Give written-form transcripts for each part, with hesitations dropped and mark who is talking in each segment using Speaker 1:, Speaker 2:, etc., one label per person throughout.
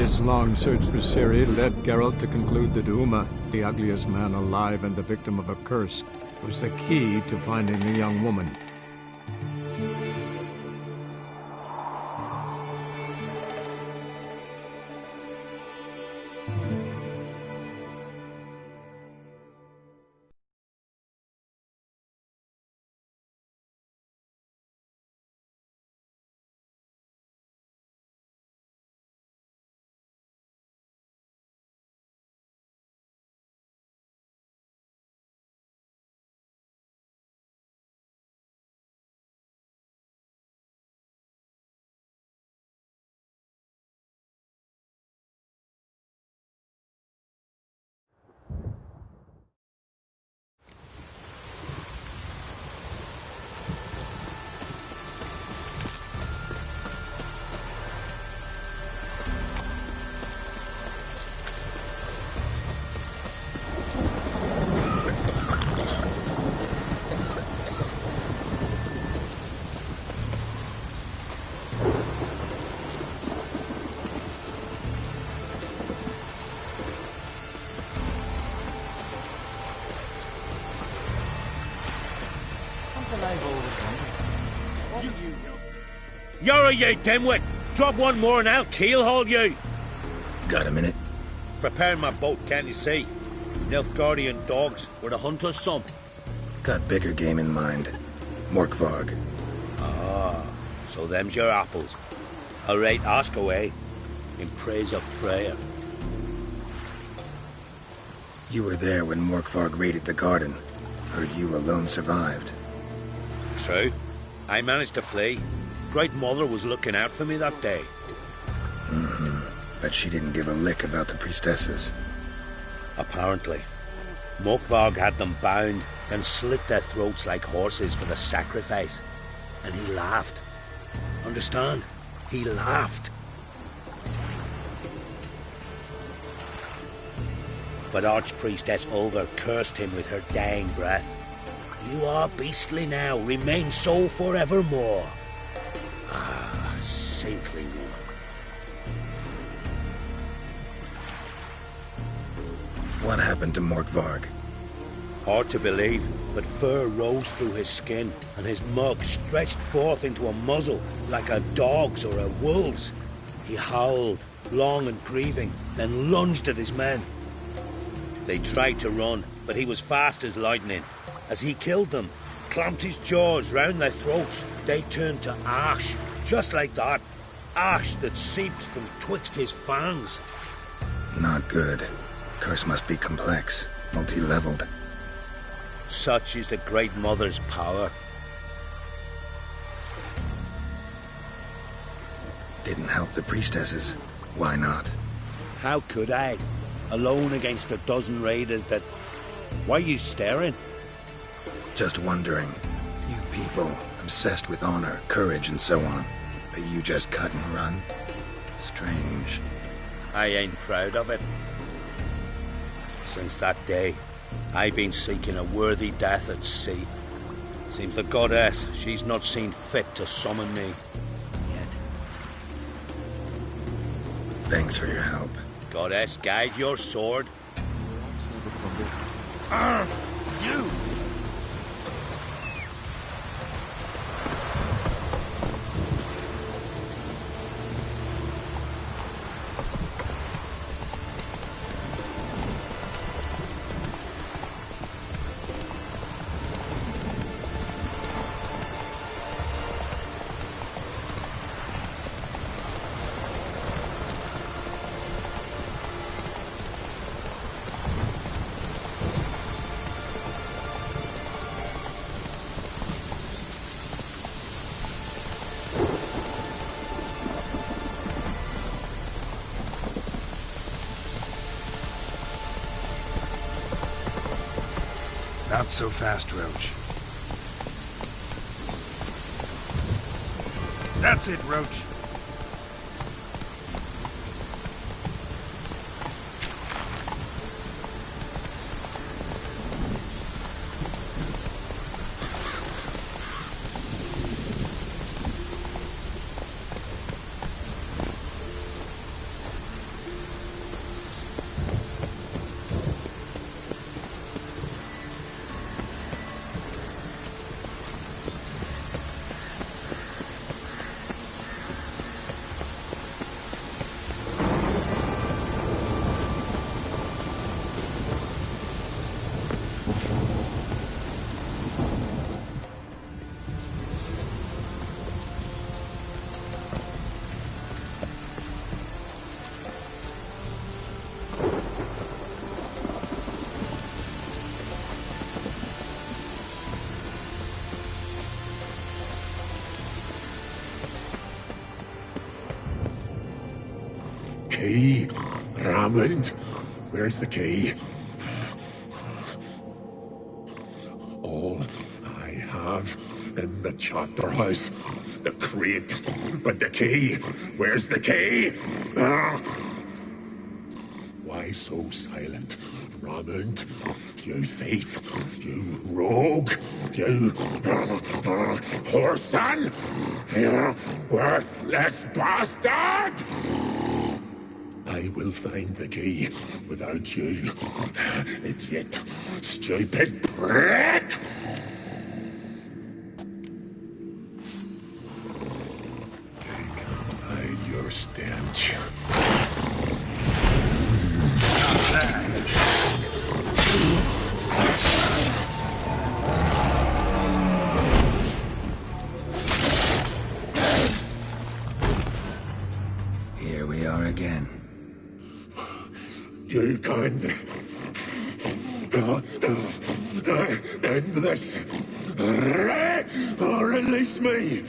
Speaker 1: His long search for Ciri led Geralt to conclude that Uma, the ugliest man alive and the victim of a curse, was the key to finding the young woman.
Speaker 2: You're you dimwit! Drop one more and I'll keelhaul you!
Speaker 3: Got a minute?
Speaker 2: Preparing my boat, can't you see? Nilfgaardian dogs were the hunter's son.
Speaker 3: Got bigger game in mind. Morkvarg.
Speaker 2: Ah, so them's your apples. Alright, ask away. In praise of Freya.
Speaker 3: You were there when Morkvarg raided the garden. Heard you alone survived.
Speaker 2: True. I managed to flee. Great Mother was looking out for me that day.
Speaker 3: But she didn't give a lick about the priestesses.
Speaker 2: Apparently. Morkvarg had them bound, then slit their throats like horses for the sacrifice. And he laughed. Understand? He laughed. But Archpriestess Ulver cursed him with her dying breath. You are beastly now, remain so forevermore. Ah, saintly woman.
Speaker 3: What happened to Morkvarg?
Speaker 2: Hard to believe, but fur rose through his skin, and his mug stretched forth into a muzzle like a dog's or a wolf's. He howled, long and grieving, then lunged at his men. They tried to run, but he was fast as lightning. As he killed them, clamped his jaws round their throats, they turned to ash, just like that. Ash that seeped from twixt his fangs.
Speaker 3: Not good. Curse must be complex, multi-leveled.
Speaker 2: Such is the Great Mother's power.
Speaker 3: Didn't help the priestesses. Why not?
Speaker 2: How could I? Alone against a dozen raiders that... Why are you staring?
Speaker 3: Just wondering. You people, obsessed with honor, courage, and so on. But you just cut and run? Strange.
Speaker 2: I ain't proud of it. Since that day, I've been seeking a worthy death at sea. Seems the goddess, she's not seen fit to summon me. Yet.
Speaker 3: Thanks for your help.
Speaker 2: Goddess, guide your sword. You!
Speaker 4: Not so fast, Roach. That's it, Roach.
Speaker 5: Raymond, where's the key? All I have in the chapter house, the crate, but the key, where's the key? Why so silent, Raymond? You thief, you rogue, you whoreson, you worthless bastard! I will find the key without you, idiot, stupid prick! I can't hide your stench.
Speaker 3: Here we are again.
Speaker 5: You can end this, or release me.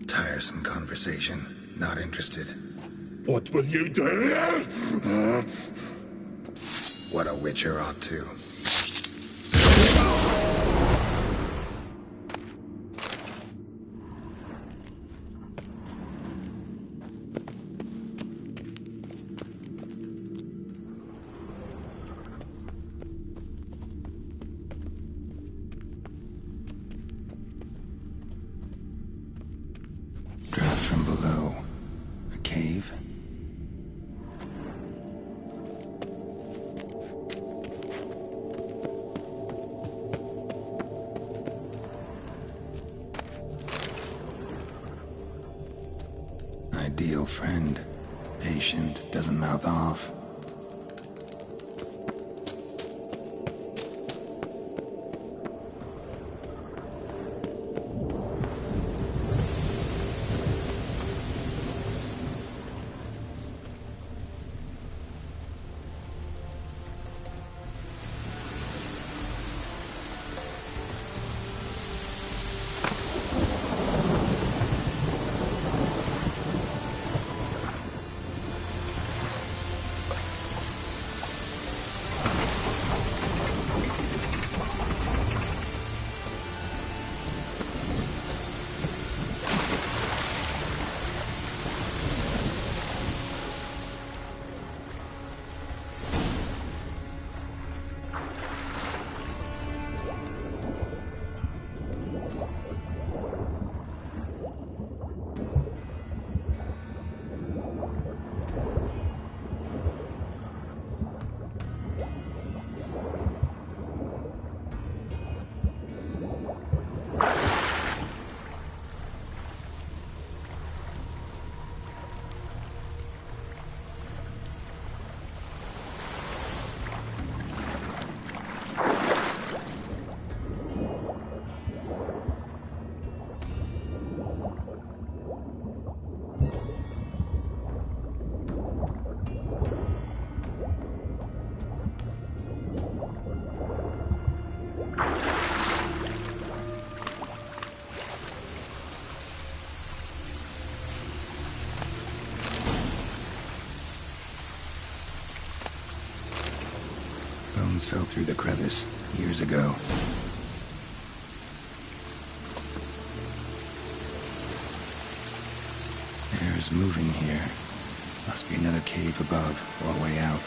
Speaker 3: Tiresome conversation. Not interested.
Speaker 5: What will you do?
Speaker 3: What a witcher ought to. Draft from below. A cave? Ideal friend. Patient, doesn't mouth off. Bones fell through the crevice years ago. Air's moving here. Must be another cave above or a way out.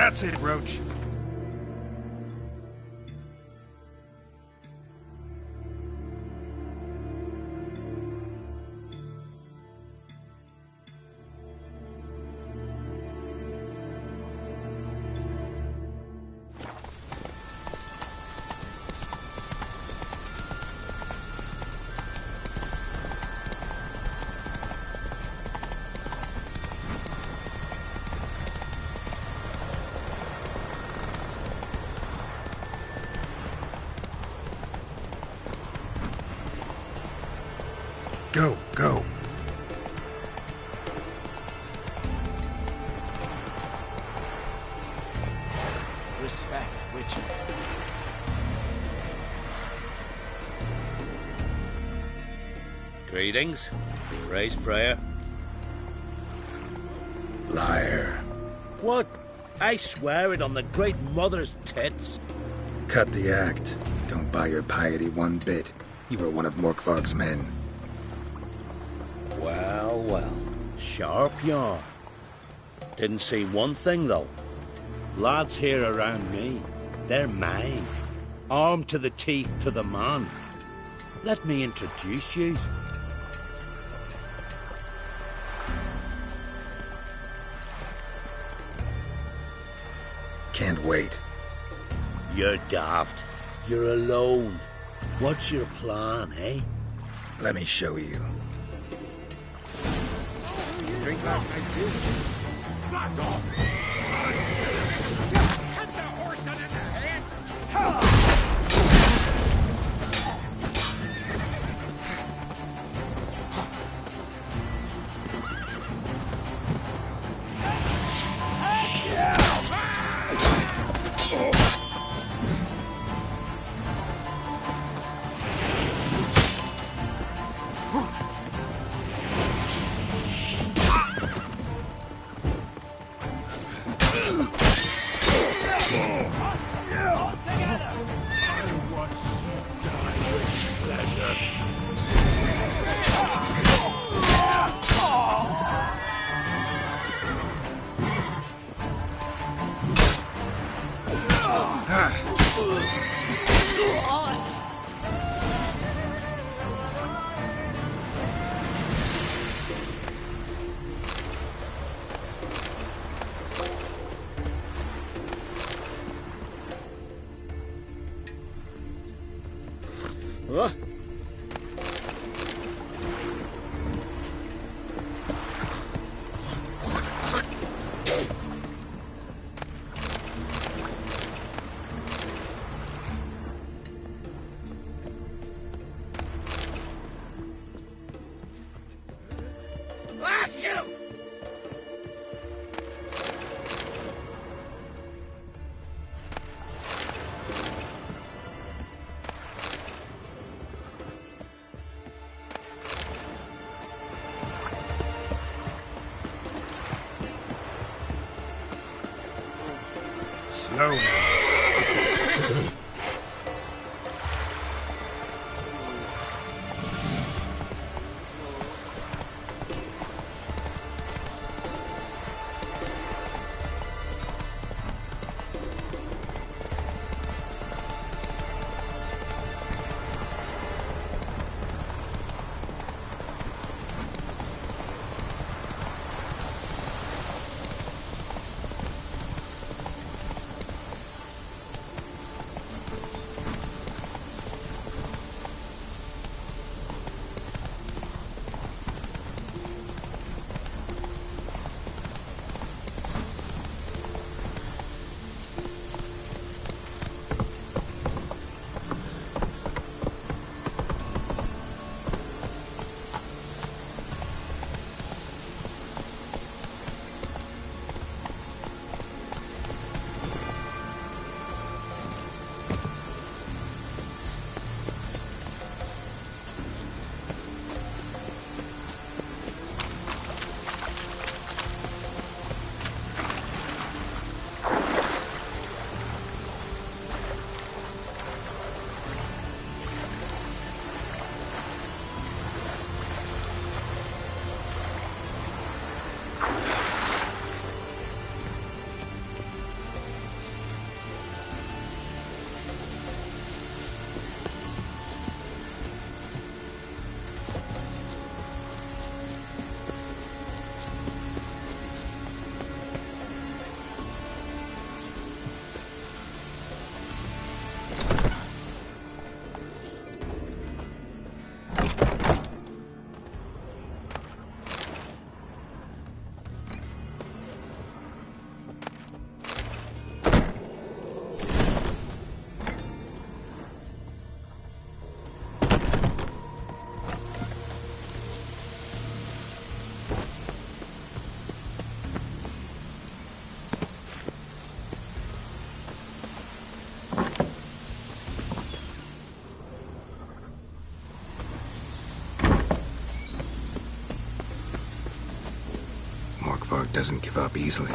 Speaker 4: That's it, Roach. Go, go.
Speaker 6: Respect, Witcher.
Speaker 2: Greetings. Praise Freya.
Speaker 3: Liar.
Speaker 2: What? I swear it on the Great Mother's tits.
Speaker 3: Cut the act. Don't buy your piety one bit. You were one of Morkvarg's men.
Speaker 2: Well, well. Sharp yarn. Didn't see one thing, though. Lads here around me, they're mine. Armed to the teeth to the man. Let me introduce you.
Speaker 3: Can't wait.
Speaker 2: You're daft. You're alone. What's your plan, eh?
Speaker 3: Let me show you.
Speaker 5: Drink last night too? Back off! Cut the horse on in the head!
Speaker 2: Huh?
Speaker 4: Slow.
Speaker 3: Morkvog doesn't give up easily.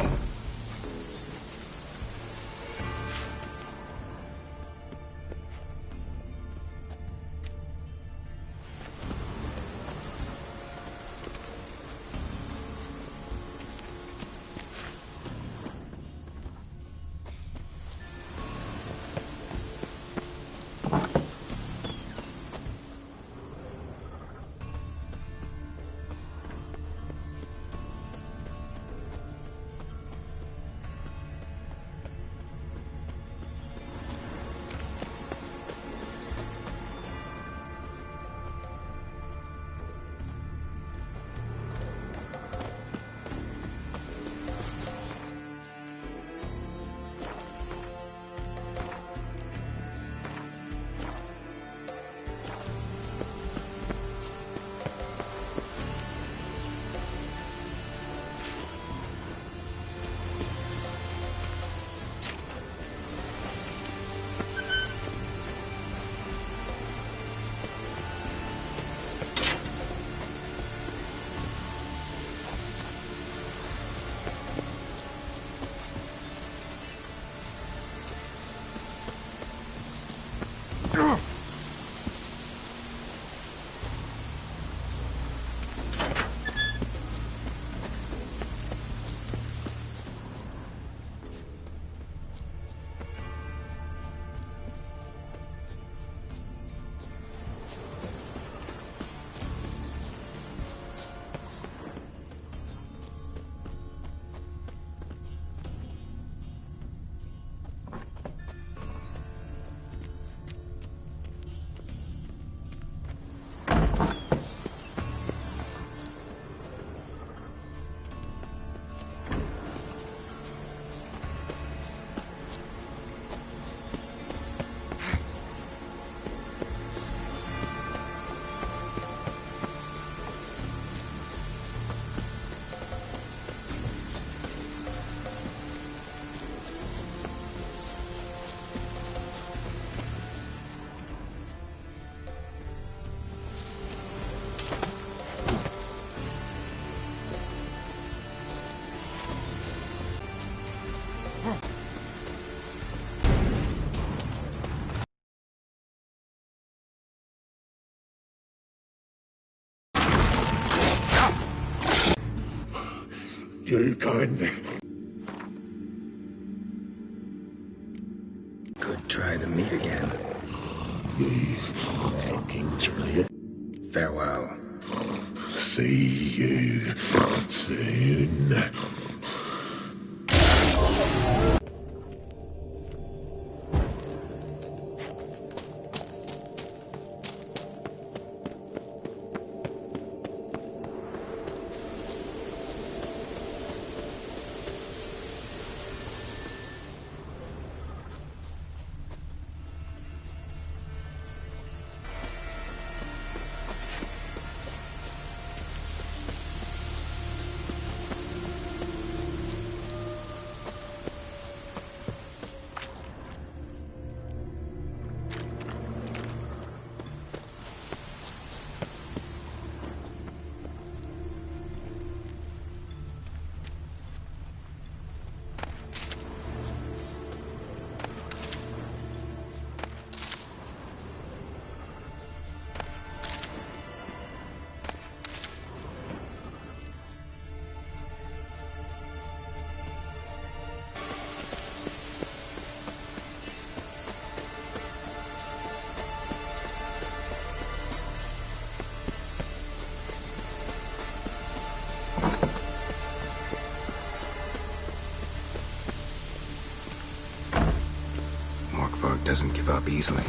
Speaker 5: You can.
Speaker 3: Could try the meat again.
Speaker 5: You fucking try it.
Speaker 3: Farewell.
Speaker 5: See you soon.
Speaker 3: Morkvog doesn't give up easily.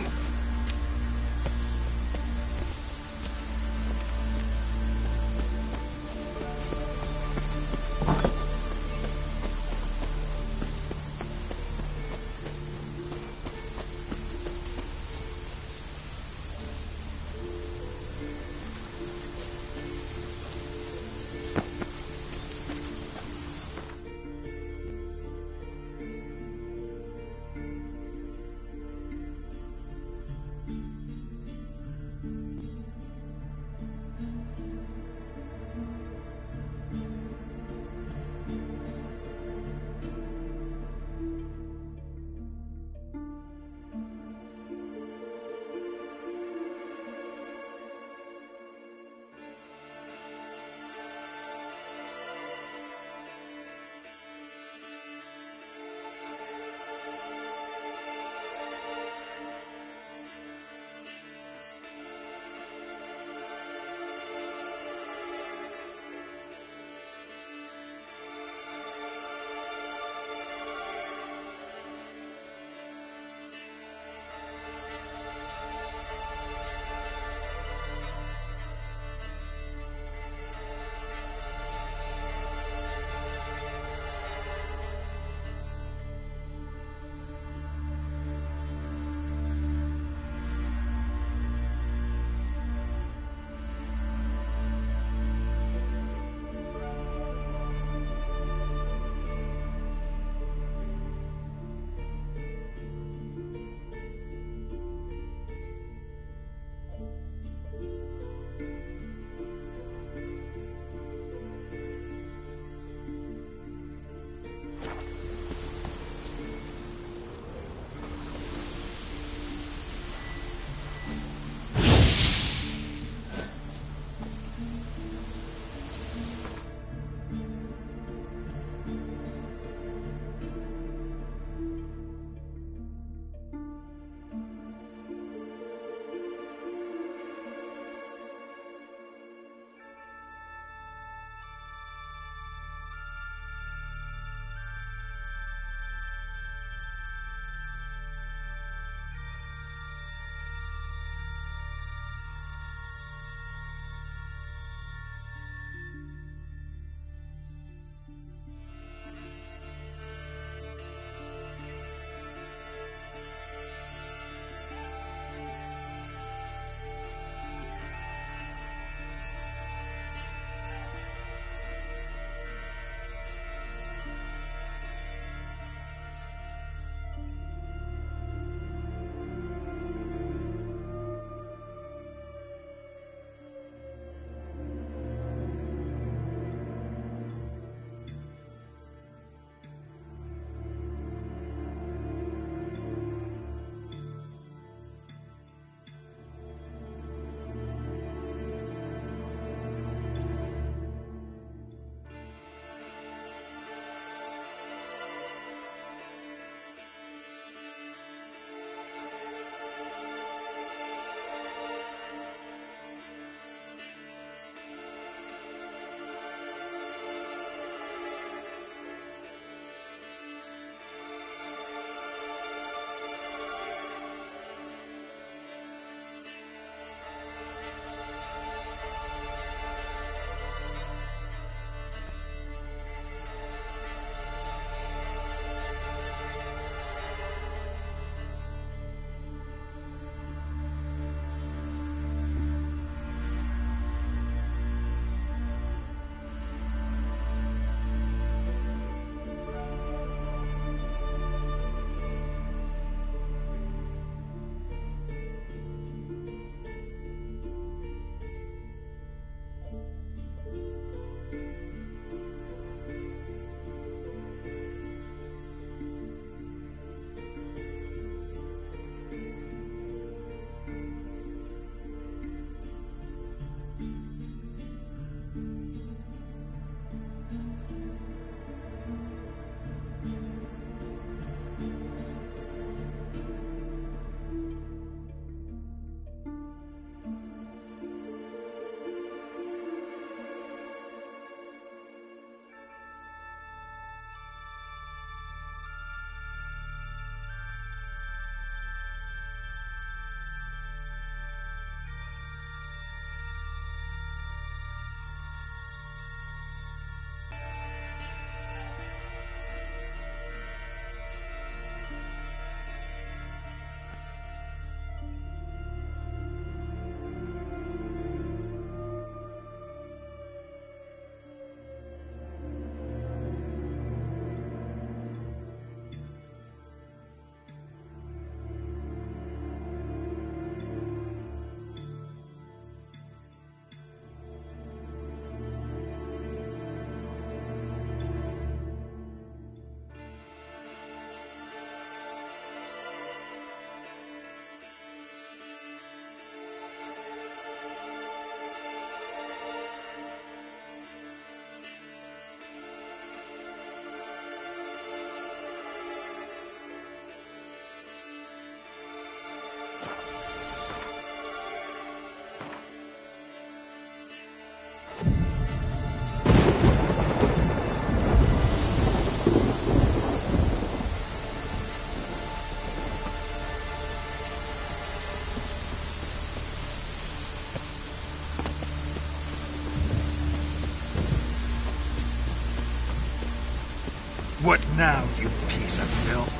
Speaker 4: What now, you piece of filth?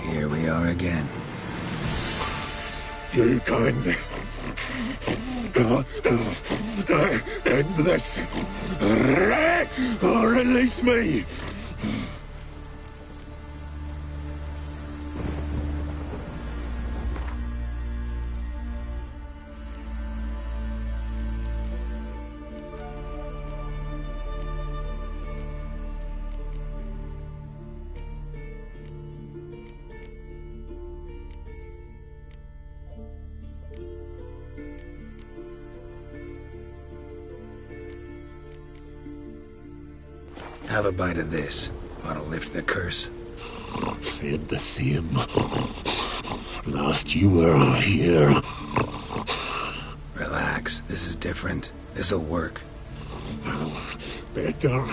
Speaker 3: Here we are again.
Speaker 5: You can end this. Release me.
Speaker 3: Have a bite of this. Ought to lift the curse.
Speaker 5: Said the same. Last you were here.
Speaker 3: Relax. This is different. This'll work.
Speaker 5: Better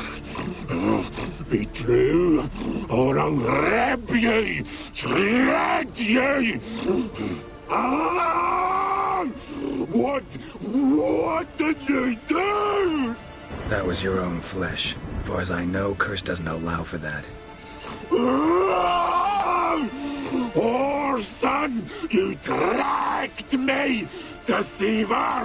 Speaker 5: be true, or I'll rip you, shred you. Ah! What did you do?
Speaker 3: That was your own flesh. As far as I know, curse doesn't allow for that.
Speaker 5: Orson, you tracked me, deceiver!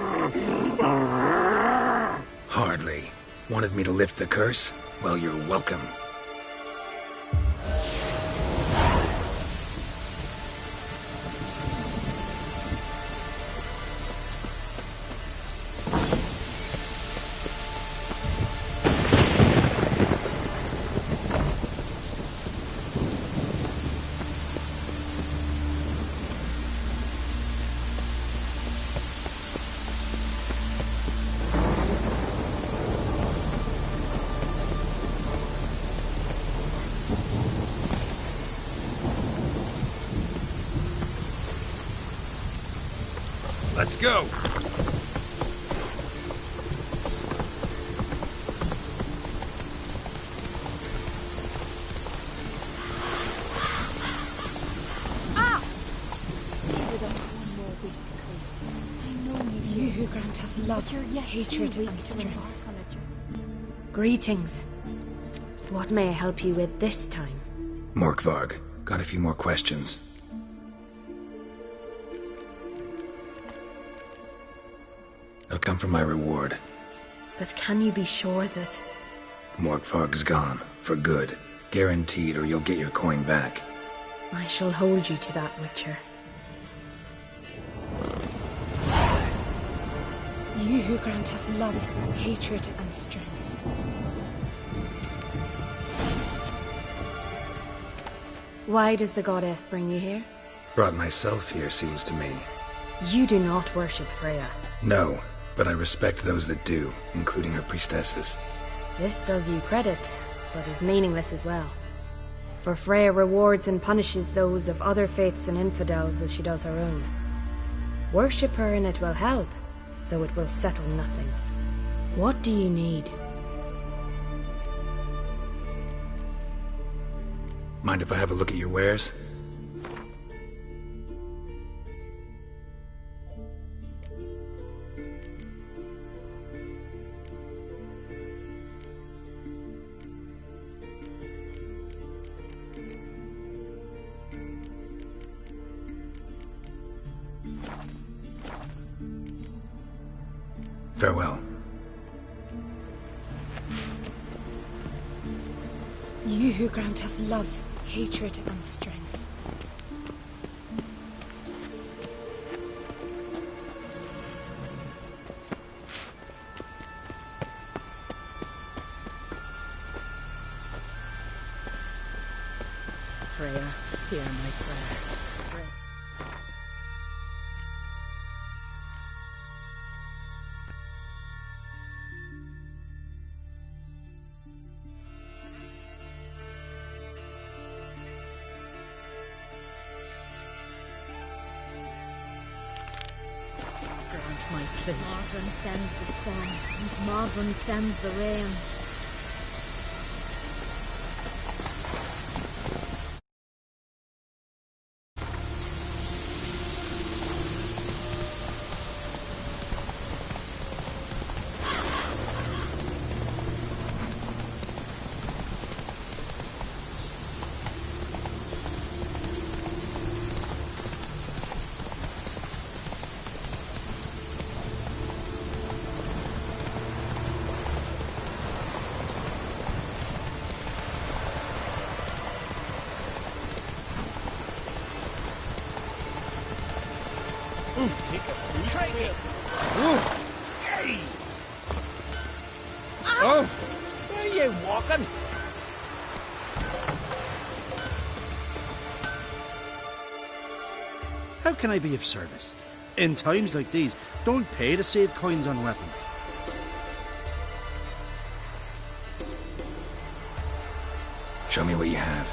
Speaker 3: Hardly. Wanted me to lift the curse? Well, you're welcome.
Speaker 4: Let's go!
Speaker 7: You who grant us love, hatred, and strength. Greetings. What may I help you with this time?
Speaker 3: Morkvarg, got a few more questions. They'll come from my reward.
Speaker 7: But can you be sure that...
Speaker 3: Morkvarg's gone. For good. Guaranteed, or you'll get your coin back.
Speaker 7: I shall hold you to that, Witcher. You who grant us love, hatred, and strength. Why does the goddess bring you here?
Speaker 3: Brought myself here, seems to me.
Speaker 7: You do not worship Freya.
Speaker 3: No, but I respect those that do, including her priestesses.
Speaker 7: This does you credit, but is meaningless as well. For Freya rewards and punishes those of other faiths and infidels as she does her own. Worship her and it will help, though it will settle nothing. What do you need?
Speaker 3: Mind if I have a look at your wares? Farewell.
Speaker 7: You who grant us love, hatred, and strength. Freya, hear my prayer.
Speaker 8: my plate.
Speaker 9: Modron sends the sun, and Modron sends the rain.
Speaker 6: Take a sweet sip.
Speaker 2: Hey!
Speaker 6: Oh! Where are you walking?
Speaker 4: How can I be of service? In times like these, don't pay to save coins on weapons.
Speaker 3: Show me what you have.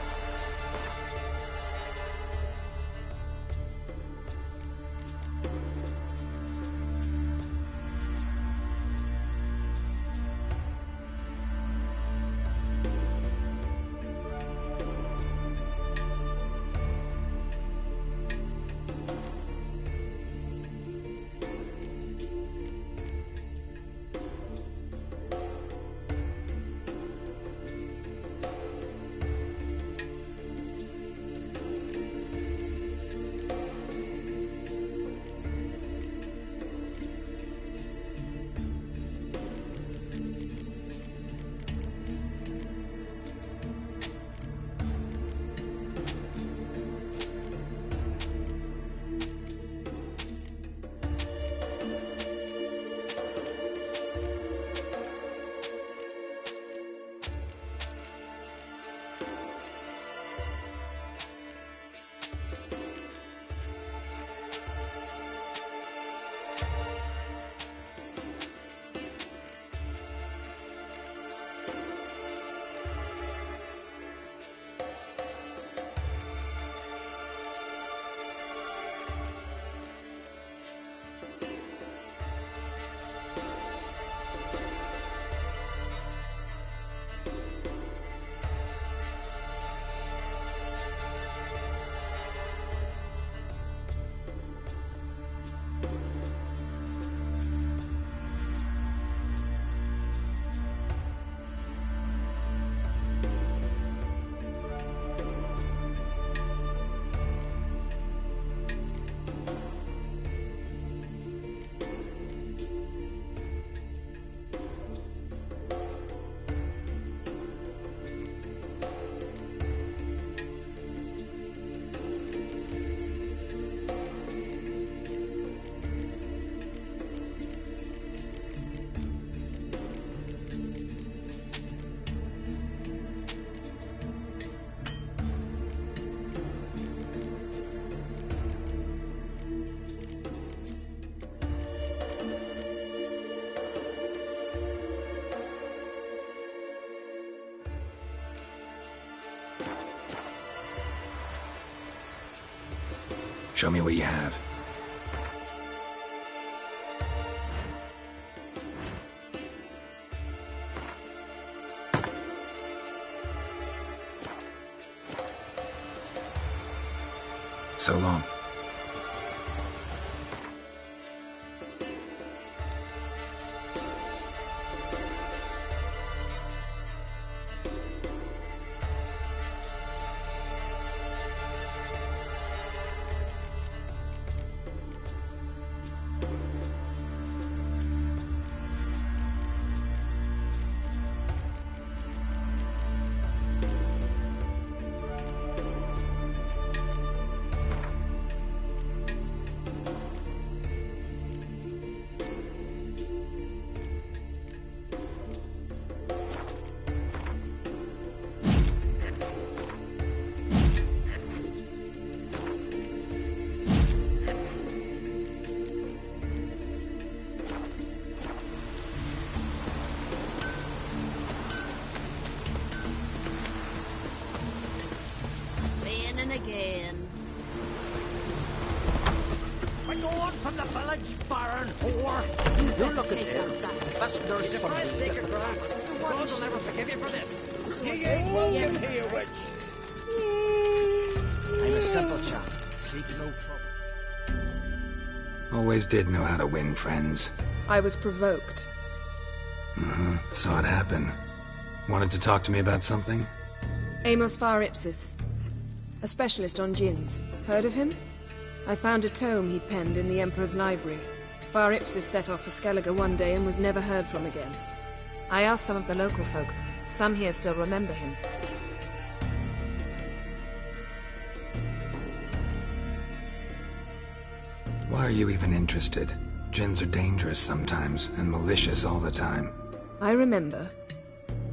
Speaker 3: Show me what you have. So long.
Speaker 9: Raining again.
Speaker 6: What going from the village, Baron whore?
Speaker 9: You
Speaker 6: You look at here. Best nurse It's from a the sacred ground. God will never forgive you for this.
Speaker 8: Ye ain't welcome here, witch.
Speaker 6: I'm a simple chap. Seek no trouble.
Speaker 3: Always did know how to win friends.
Speaker 10: I was provoked.
Speaker 3: Saw it happen. Wanted to talk to me about something?
Speaker 10: Amos Far Ipsis. A specialist on djinns. Heard of him? I found a tome he'd penned in the Emperor's library. Far Ipsis set off for Skellige one day and was never heard from again. I asked some of the local folk. Some here still remember him.
Speaker 3: Why are you even interested? Djinns are dangerous sometimes, and malicious all the time.
Speaker 10: I remember.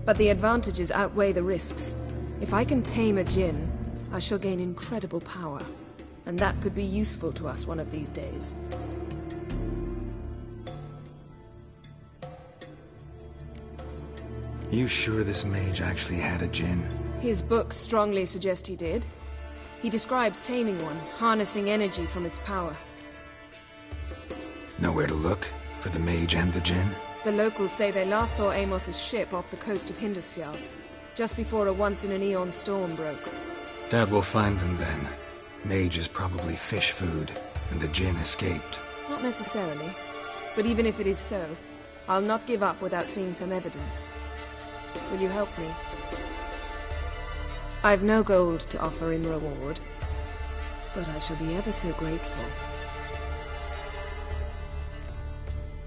Speaker 10: But the advantages outweigh the risks. If I can tame a djinn, I shall gain incredible power. And that could be useful to us one of these days.
Speaker 3: You sure this mage actually had a djinn?
Speaker 10: His books strongly suggest he did. He describes taming one, harnessing energy from its power.
Speaker 3: Nowhere to look? For the mage and the djinn?
Speaker 10: The locals say they last saw Amos's ship off the coast of Hindusfjall, just before a once-in-an-eon storm broke.
Speaker 3: Doubt we'll find them then. Mage is probably fish food, and the djinn escaped.
Speaker 10: Not necessarily. But even if it is so, I'll not give up without seeing some evidence. Will you help me? I've no gold to offer in reward, but I shall be ever so grateful.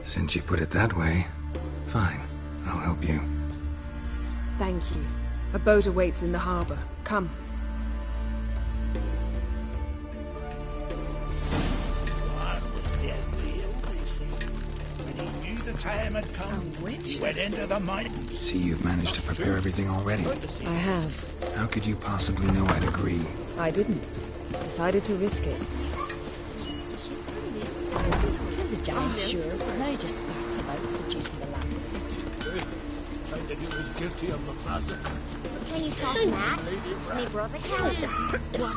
Speaker 3: Since you put it that way, fine. I'll help you.
Speaker 10: Thank you. A boat awaits in the harbor. Come.
Speaker 8: One was deadly ill, they say. When he knew the time had come, he went into the mountains.
Speaker 3: See, you've managed to prepare everything already.
Speaker 10: I have.
Speaker 3: How could you possibly know I'd agree?
Speaker 10: I didn't. Decided to risk it.
Speaker 9: Sure, now just speaks about seducing the lasses.
Speaker 8: Found that he was guilty of the present.
Speaker 9: Can you toss an axe? My brother can.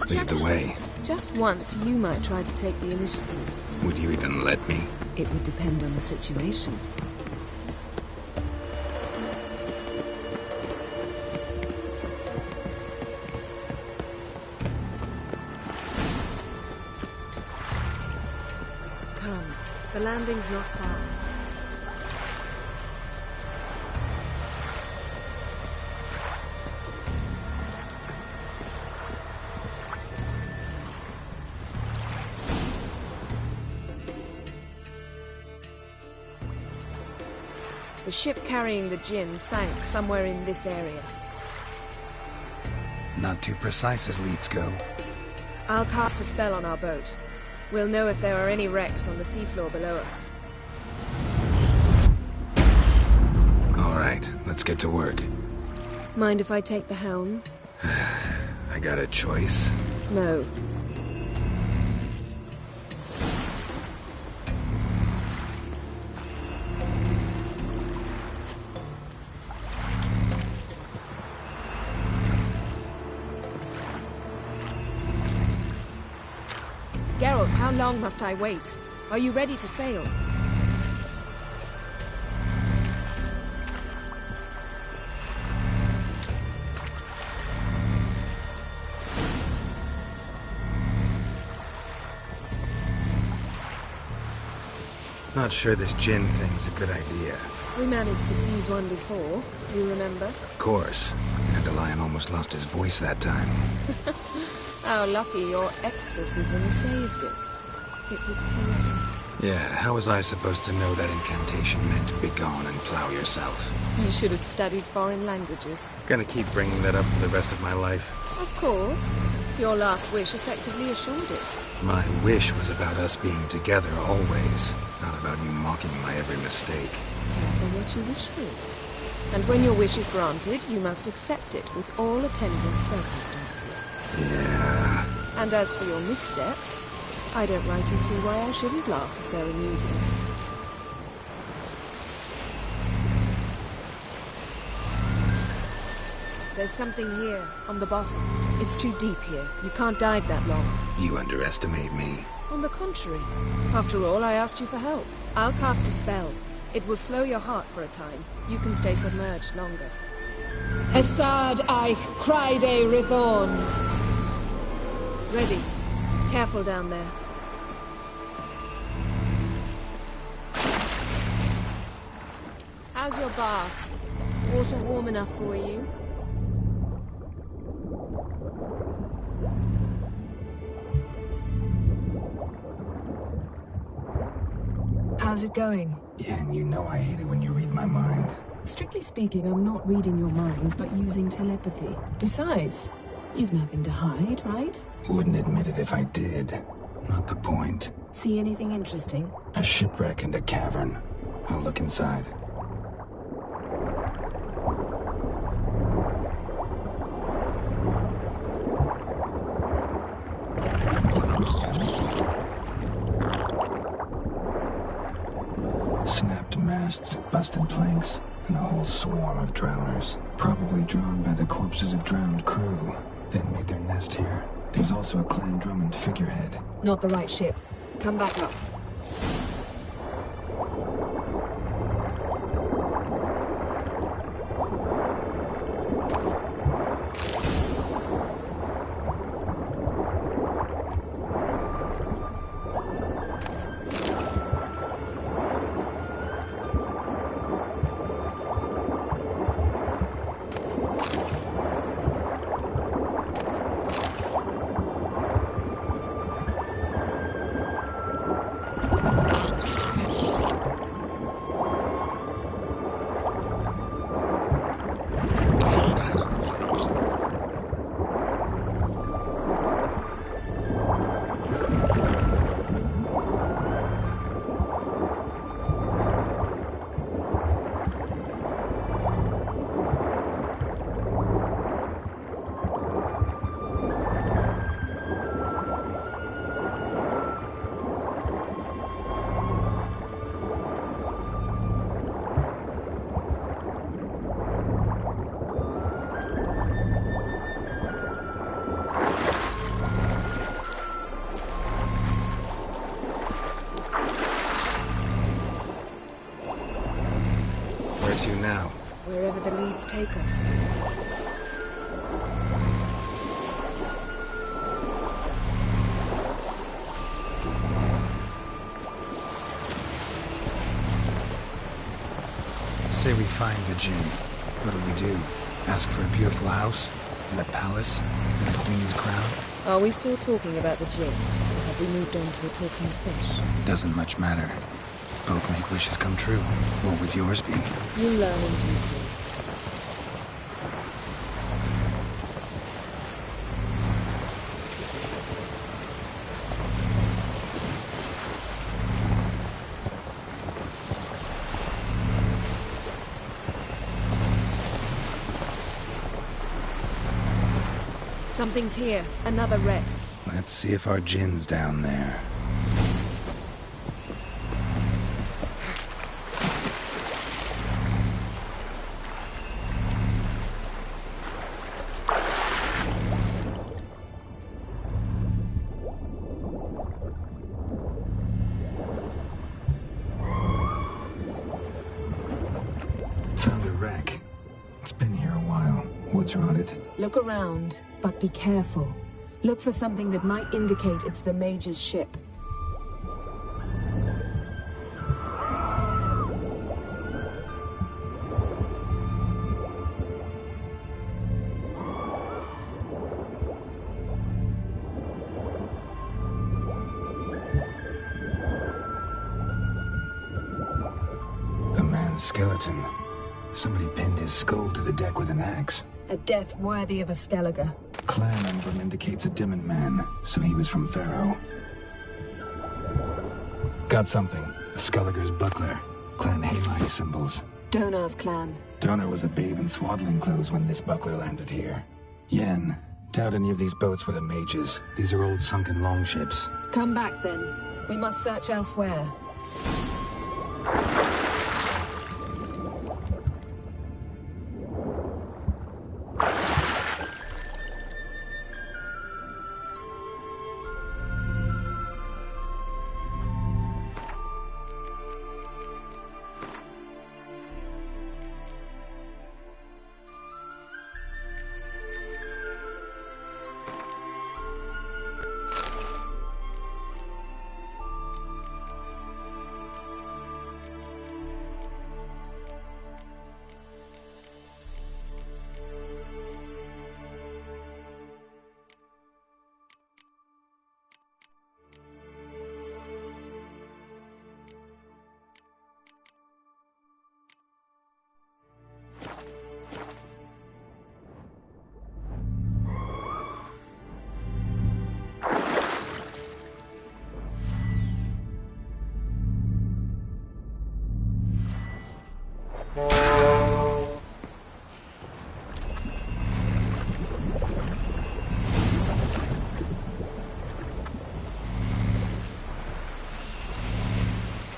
Speaker 3: Lead the way.
Speaker 10: Just once, you might try to take the initiative.
Speaker 3: Would you even let me?
Speaker 10: It would depend on the situation. Come. The landing's not far. The ship carrying the djinn sank somewhere in this area.
Speaker 3: Not too precise as leads go.
Speaker 10: I'll cast a spell on our boat. We'll know if there are any wrecks on the seafloor below us.
Speaker 3: All right, let's get to work.
Speaker 10: Mind if I take the helm?
Speaker 3: I got a choice.
Speaker 10: No. Geralt, how long must I wait? Are you ready to sail?
Speaker 3: Not sure this djinn thing's a good idea.
Speaker 10: We managed to seize one before. Do you remember?
Speaker 3: Of course. Dandelion almost lost his voice that time.
Speaker 10: How lucky your exorcism saved it. It was poetic.
Speaker 3: Yeah, how was I supposed to know that incantation meant begone and plow yourself?
Speaker 10: You should have studied foreign languages.
Speaker 3: Gonna keep bringing that up for the rest of my life.
Speaker 10: Of course. Your last wish effectively assured it.
Speaker 3: My wish was about us being together always, not about you mocking my every mistake.
Speaker 10: Careful what you wish for. And when your wish is granted, you must accept it with all attendant circumstances.
Speaker 3: Yeah.
Speaker 10: And as for your missteps, I don't rightly see why I shouldn't laugh if they're amusing. There's something here, on the bottom. It's too deep here. You can't dive that long.
Speaker 3: You underestimate me.
Speaker 10: On the contrary. After all, I asked you for help. I'll cast a spell. It will slow your heart for a time. You can stay submerged longer.
Speaker 11: Esad Eich Criede Rithorn.
Speaker 10: Ready. Careful down there. How's your bath? Water warm enough for you? How's it going?
Speaker 3: Yen, you know I hate it when you read my mind.
Speaker 11: Strictly speaking, I'm not reading your mind, but using telepathy. Besides, you've nothing to hide, right?
Speaker 3: Wouldn't admit it if I did. Not the point.
Speaker 11: See anything interesting?
Speaker 3: A shipwreck and a cavern. I'll look inside. Snapped masts, busted planks, and a whole swarm of drowners. Probably drawn by the corpses of drowned crew. Then made their nest here. There's also a Clan Drummond figurehead.
Speaker 11: Not the right ship.
Speaker 10: Come back up.
Speaker 3: Where to now?
Speaker 10: Wherever the leads take us.
Speaker 3: Say we find the Jinn. What'll you do? Ask for a beautiful house? And a palace? And a queen's crown?
Speaker 10: Are we still talking about the Jinn? Or have we moved on to a talking fish?
Speaker 3: Doesn't much matter. Both make wishes come true. What would yours be?
Speaker 10: You learn in due course. Something's here. Another wreck.
Speaker 3: Let's see if our Jinn's down there. Found a wreck. It's been here a while. What's rotted?
Speaker 11: Look around, but be careful. Look for something that might indicate it's the Mage's ship.
Speaker 3: A man's skeleton. Somebody pinned his skull to the deck with an axe.
Speaker 11: A death worthy of a Skellige.
Speaker 3: Clan emblem indicates a Dimment man, so he was from Pharaoh. Got something. A Skellige's buckler. Clan Hamai symbols.
Speaker 11: Donar's clan.
Speaker 3: Donar was a babe in swaddling clothes when this buckler landed here. Yen, doubt any of these boats were the mages. These are old sunken longships.
Speaker 11: Come back then. We must search elsewhere.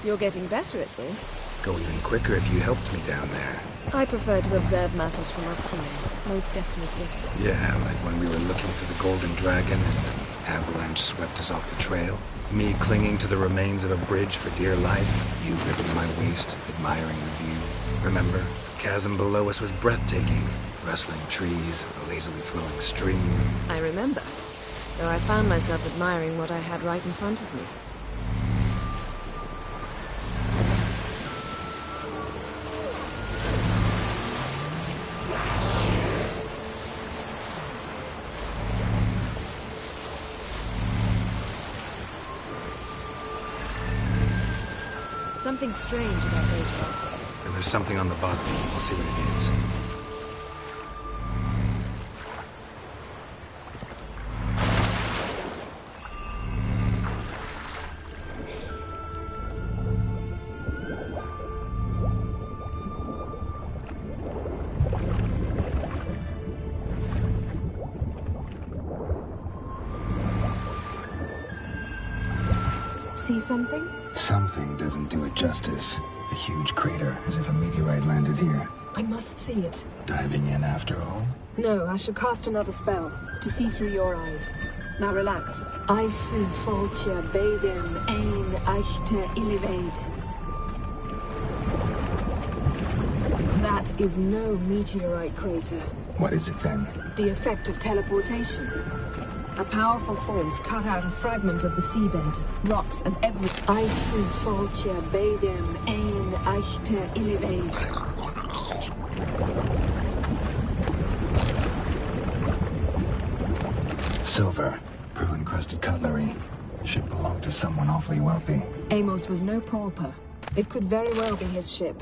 Speaker 10: You're getting better at this.
Speaker 3: Go even quicker if you helped me down there.
Speaker 10: I prefer to observe matters from up here, most definitely.
Speaker 3: Yeah, like when we were looking for the Golden Dragon and the avalanche swept us off the trail. Me clinging to the remains of a bridge for dear life. You gripping my waist, admiring the view. Remember? Chasm below us was breathtaking. Rustling trees, a lazily flowing stream.
Speaker 10: I remember, though I found myself admiring what I had right in front of me. Something strange about those rocks.
Speaker 3: And there's something on the bottom. I'll see what it is.
Speaker 11: See something?
Speaker 3: Something doesn't do it justice. A huge crater, as if a meteorite landed here.
Speaker 11: I must see it.
Speaker 3: Diving in after all?
Speaker 11: No, I shall cast another spell, to see through your eyes. Now relax. Aisu foltia beidem ein eichte illiveid. That is no meteorite crater.
Speaker 3: What is it then?
Speaker 11: The effect of teleportation. A powerful force cut out a fragment of the seabed, rocks and everything. Aisu foltia beidem ein eichte illiveid.
Speaker 3: Silver, pearl-encrusted cutlery. Ship belonged to someone awfully wealthy.
Speaker 11: Amos was no pauper. It could very well be his ship.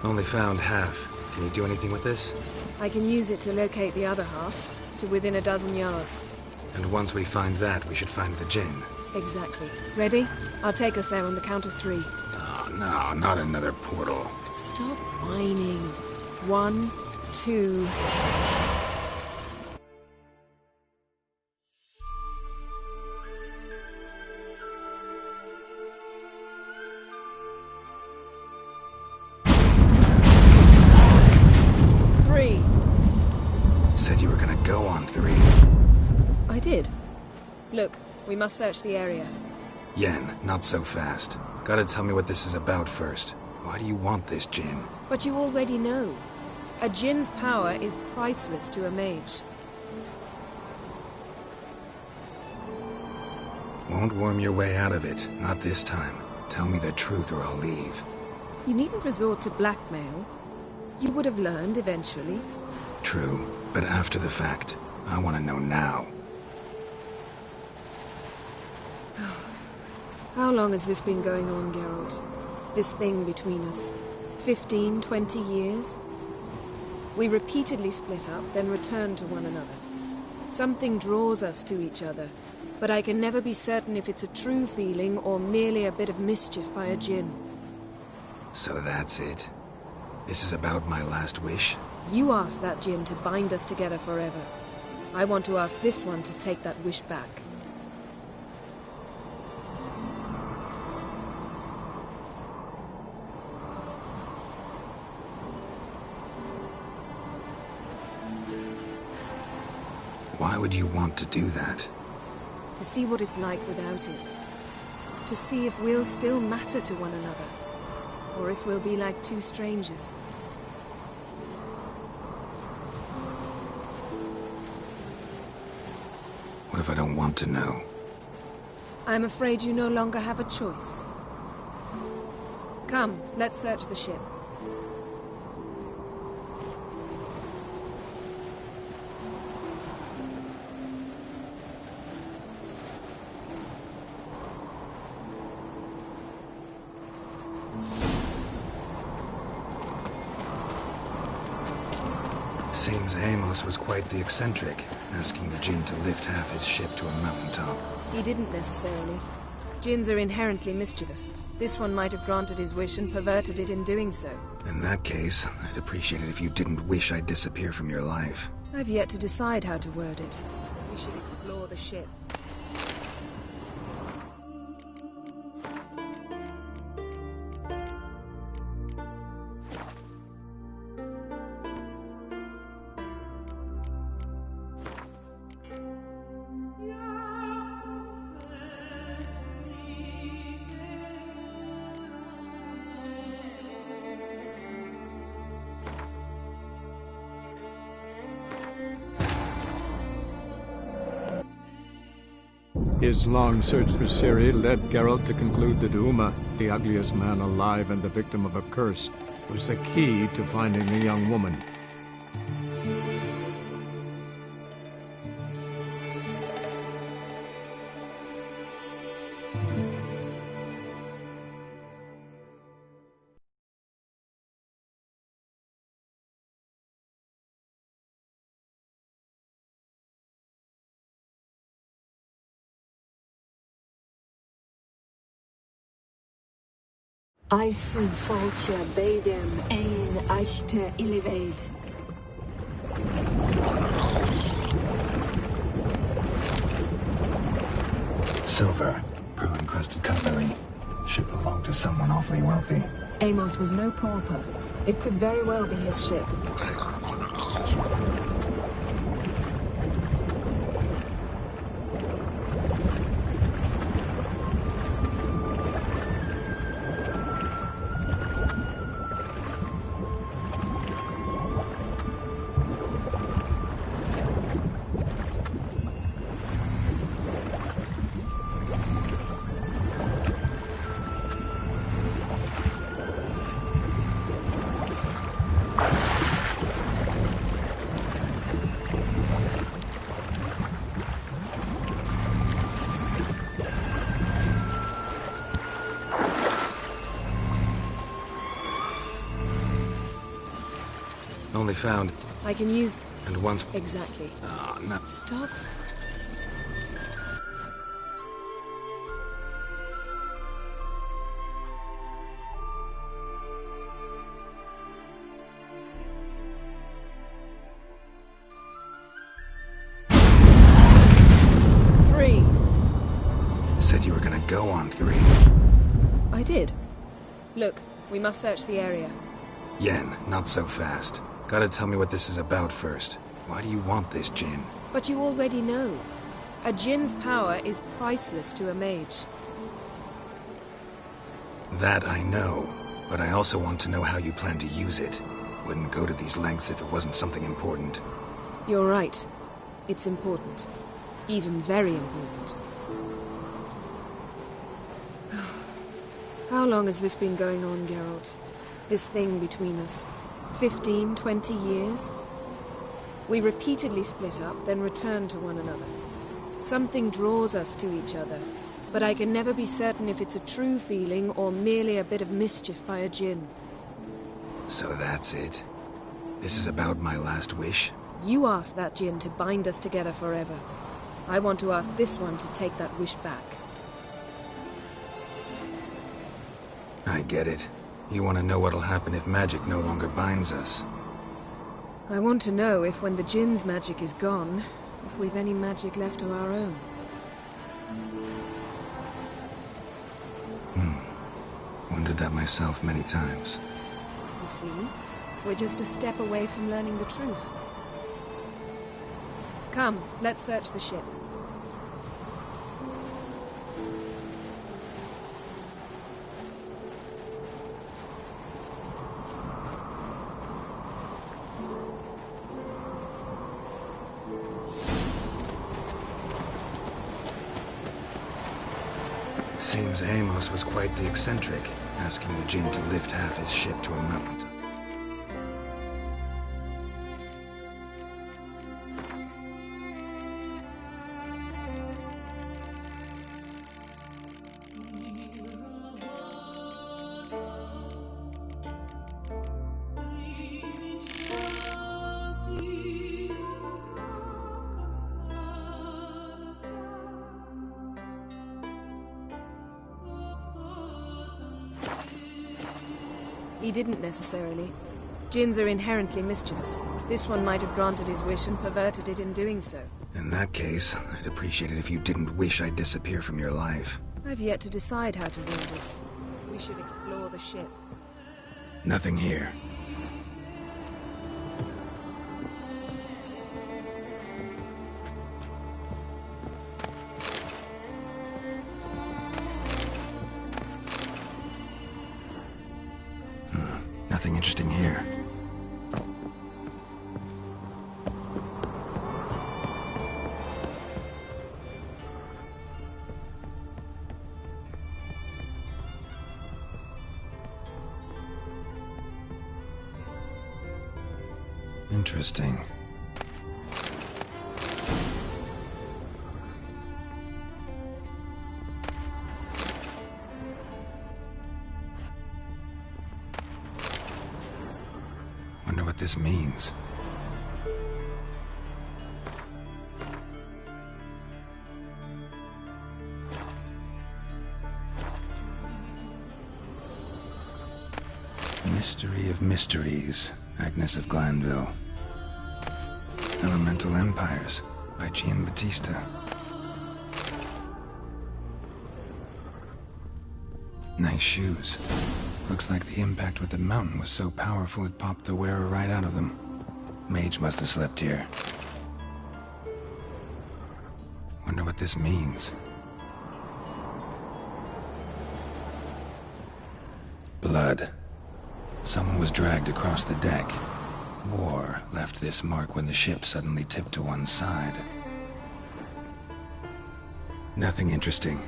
Speaker 3: Only found half. Can you do anything with this?
Speaker 10: I can use it to locate the other half, to within a dozen yards.
Speaker 3: And once we find that, we should find the Jinn.
Speaker 10: Exactly. Ready? I'll take us there on the count of 3.
Speaker 3: Oh, no, not another portal.
Speaker 10: Stop whining. 1, 2...
Speaker 3: Said you were gonna go on 3.
Speaker 10: I did. Look, we must search the area.
Speaker 3: Yen, not so fast. Gotta tell me what this is about first. Why do you want this Jinn?
Speaker 10: But you already know. A Jinn's power is priceless to a mage.
Speaker 3: Won't worm your way out of it. Not this time. Tell me the truth or I'll leave.
Speaker 10: You needn't resort to blackmail. You would have learned eventually.
Speaker 3: True, but after the fact. I want to know now.
Speaker 10: How long has this been going on, Geralt? This thing between us? 15, 20 years? We repeatedly split up, then returned to one another. Something draws us to each other, but I can never be certain if it's a true feeling or merely a bit of mischief by a Jinn.
Speaker 3: So that's it. This is about my last wish?
Speaker 10: You asked that Jinn to bind us together forever. I want to ask this one to take that wish back.
Speaker 3: Why would you want to do that?
Speaker 10: To see what it's like without it. To see if we'll still matter to one another. Or if we'll be like two strangers.
Speaker 3: What if I don't want to know?
Speaker 10: I'm afraid you no longer have a choice. Come, let's search the ship.
Speaker 3: Seems Amos was quite the eccentric, asking the Jinn to lift half his ship to a mountaintop.
Speaker 10: He didn't necessarily. Jinns are inherently mischievous. This one might have granted his wish and perverted it in doing so.
Speaker 3: In that case, I'd appreciate it if you didn't wish I'd disappear from your life.
Speaker 10: I've yet to decide how to word it. We should explore the ship.
Speaker 1: His long search for Ciri led Geralt to conclude that Uma, the ugliest man alive and the victim of a curse, was the key to finding the young woman.
Speaker 11: Aisu Fulcia Bedem Ein Eichte Illivaid.
Speaker 3: Silver, pearl-encrusted cutlery. Ship belonged to someone awfully wealthy.
Speaker 11: Amos was no pauper. It could very well be his ship.
Speaker 3: Only found...
Speaker 10: I can use...
Speaker 3: And once...
Speaker 10: Exactly.
Speaker 3: Oh, no.
Speaker 10: Stop. Three.
Speaker 3: Said you were gonna go on 3.
Speaker 10: I did. Look, we must search the area.
Speaker 3: Yen, not so fast. Gotta tell me what this is about first. Why do you want this Jinn?
Speaker 10: But you already know. A Jinn's power is priceless to a mage.
Speaker 3: That I know, but I also want to know how you plan to use it. Wouldn't go to these lengths if it wasn't something important.
Speaker 10: You're right. It's important. Even very important. How long has this been going on, Geralt? This thing between us? 15, 20 years? We repeatedly split up, then returned to one another. Something draws us to each other, but I can never be certain if it's a true feeling or merely a bit of mischief by a Jinn.
Speaker 3: So that's it? This is about my last wish?
Speaker 10: You asked that Jinn to bind us together forever. I want to ask this one to take that wish back.
Speaker 3: I get it. You want to know what'll happen if magic no longer binds us.
Speaker 10: I want to know if when the Jinn's magic is gone, if we've any magic left of our own.
Speaker 3: Wondered that myself many times.
Speaker 10: You see, we're just a step away from learning the truth. Come, let's search the ship.
Speaker 3: Seems Amos was quite the eccentric, asking the Jinn to lift half his ship to a mountaintop.
Speaker 10: He didn't necessarily. Jinns are inherently mischievous. This one might have granted his wish and perverted it in doing so.
Speaker 3: In that case, I'd appreciate it if you didn't wish I'd disappear from your life.
Speaker 10: I've yet to decide how to wield it. We should explore the ship.
Speaker 3: Nothing here. Nothing interesting here. Interesting. Wonder what this means. Mystery of Mysteries, Agnes of Glanville. Elemental Empires, by Giambattista. Nice shoes. Looks like the impact with the mountain was so powerful it popped the wearer right out of them. Mage must have slept here. Wonder what this means. Blood. Someone was dragged across the deck. War left this mark when the ship suddenly tipped to one side. Nothing interesting.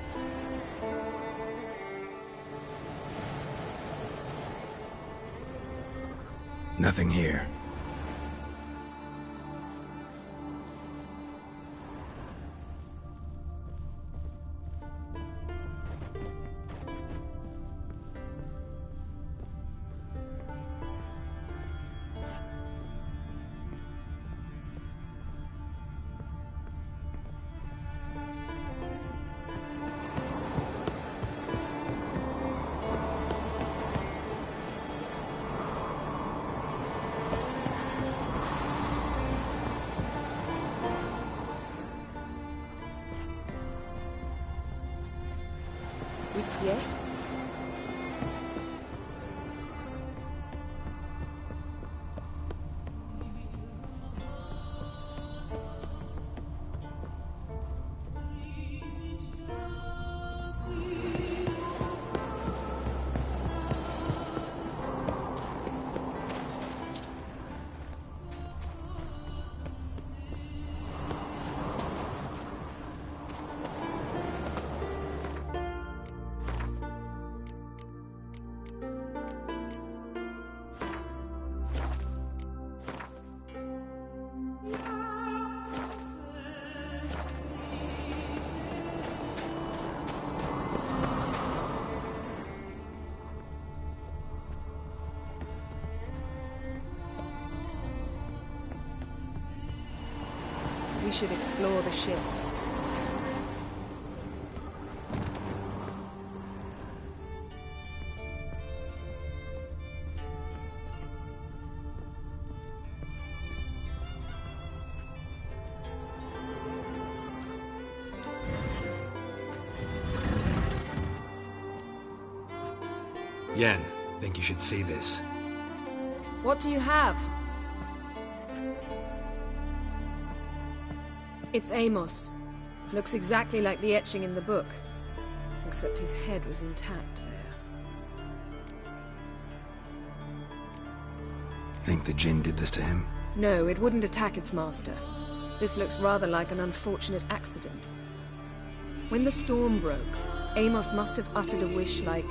Speaker 3: Nothing here.
Speaker 10: Yes? We should explore the ship.
Speaker 3: Yen, think you should see this.
Speaker 10: What do you have? It's Amos. Looks exactly like the etching in the book. Except his head was intact there.
Speaker 3: Think the Jinn did this to him?
Speaker 10: No, it wouldn't attack its master. This looks rather like an unfortunate accident. When the storm broke, Amos must have uttered a wish like,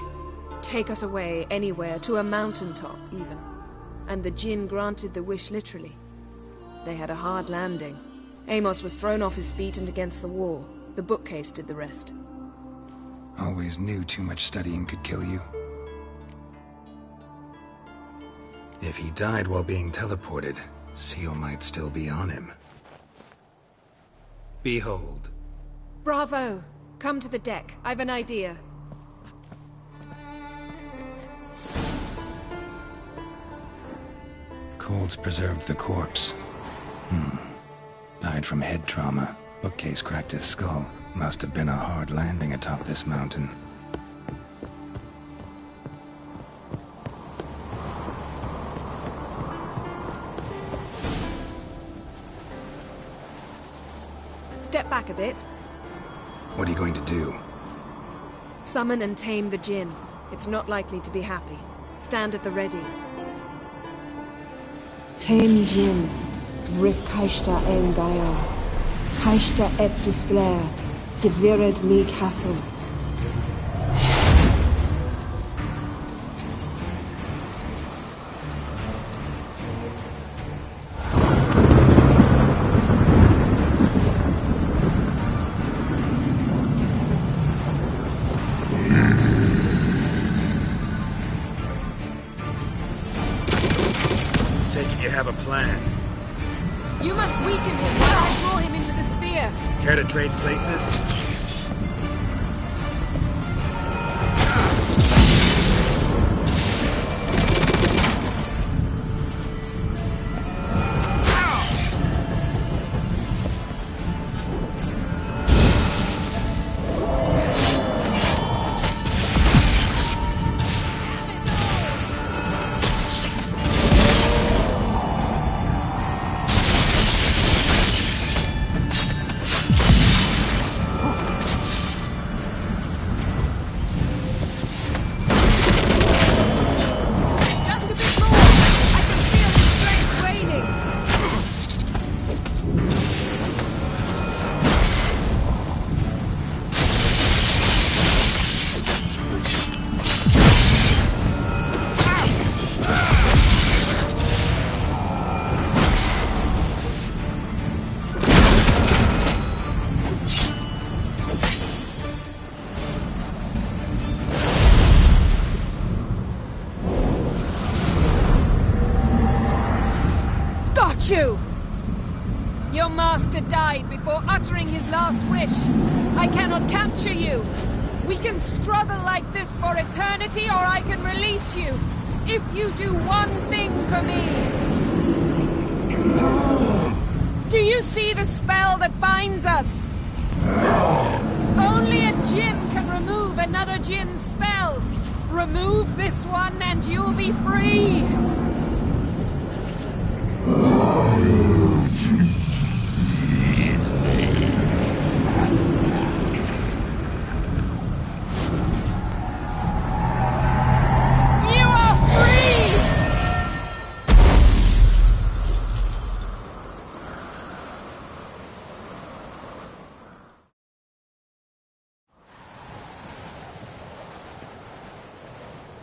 Speaker 10: take us away, anywhere, to a mountaintop, even. And the Jinn granted the wish literally. They had a hard landing. Amos was thrown off his feet and against the wall. The bookcase did the rest.
Speaker 3: Always knew too much studying could kill you. If he died while being teleported, Seal might still be on him. Behold.
Speaker 10: Bravo! Come to the deck. I've an idea.
Speaker 3: Cold's preserved the corpse. Died from head trauma. Bookcase cracked his skull. Must have been a hard landing atop this mountain.
Speaker 10: Step back a bit.
Speaker 3: What are you going to do?
Speaker 10: Summon and tame the Jinn. It's not likely to be happy. Stand at the ready.
Speaker 11: Geen Jinn, rif Kaishta en Gaia. Kaishta et displair, gevired me castle.
Speaker 3: You have a plan.
Speaker 10: You must weaken him while I draw him into the sphere.
Speaker 3: Care to trade places?
Speaker 10: You! Your master died before uttering his last wish. I cannot capture you. We can struggle like this for eternity, or I can release you. If you do one thing for me. Do you see the spell that binds us? Only a Jinn can remove another Jinn's spell. Remove this one and you'll be free.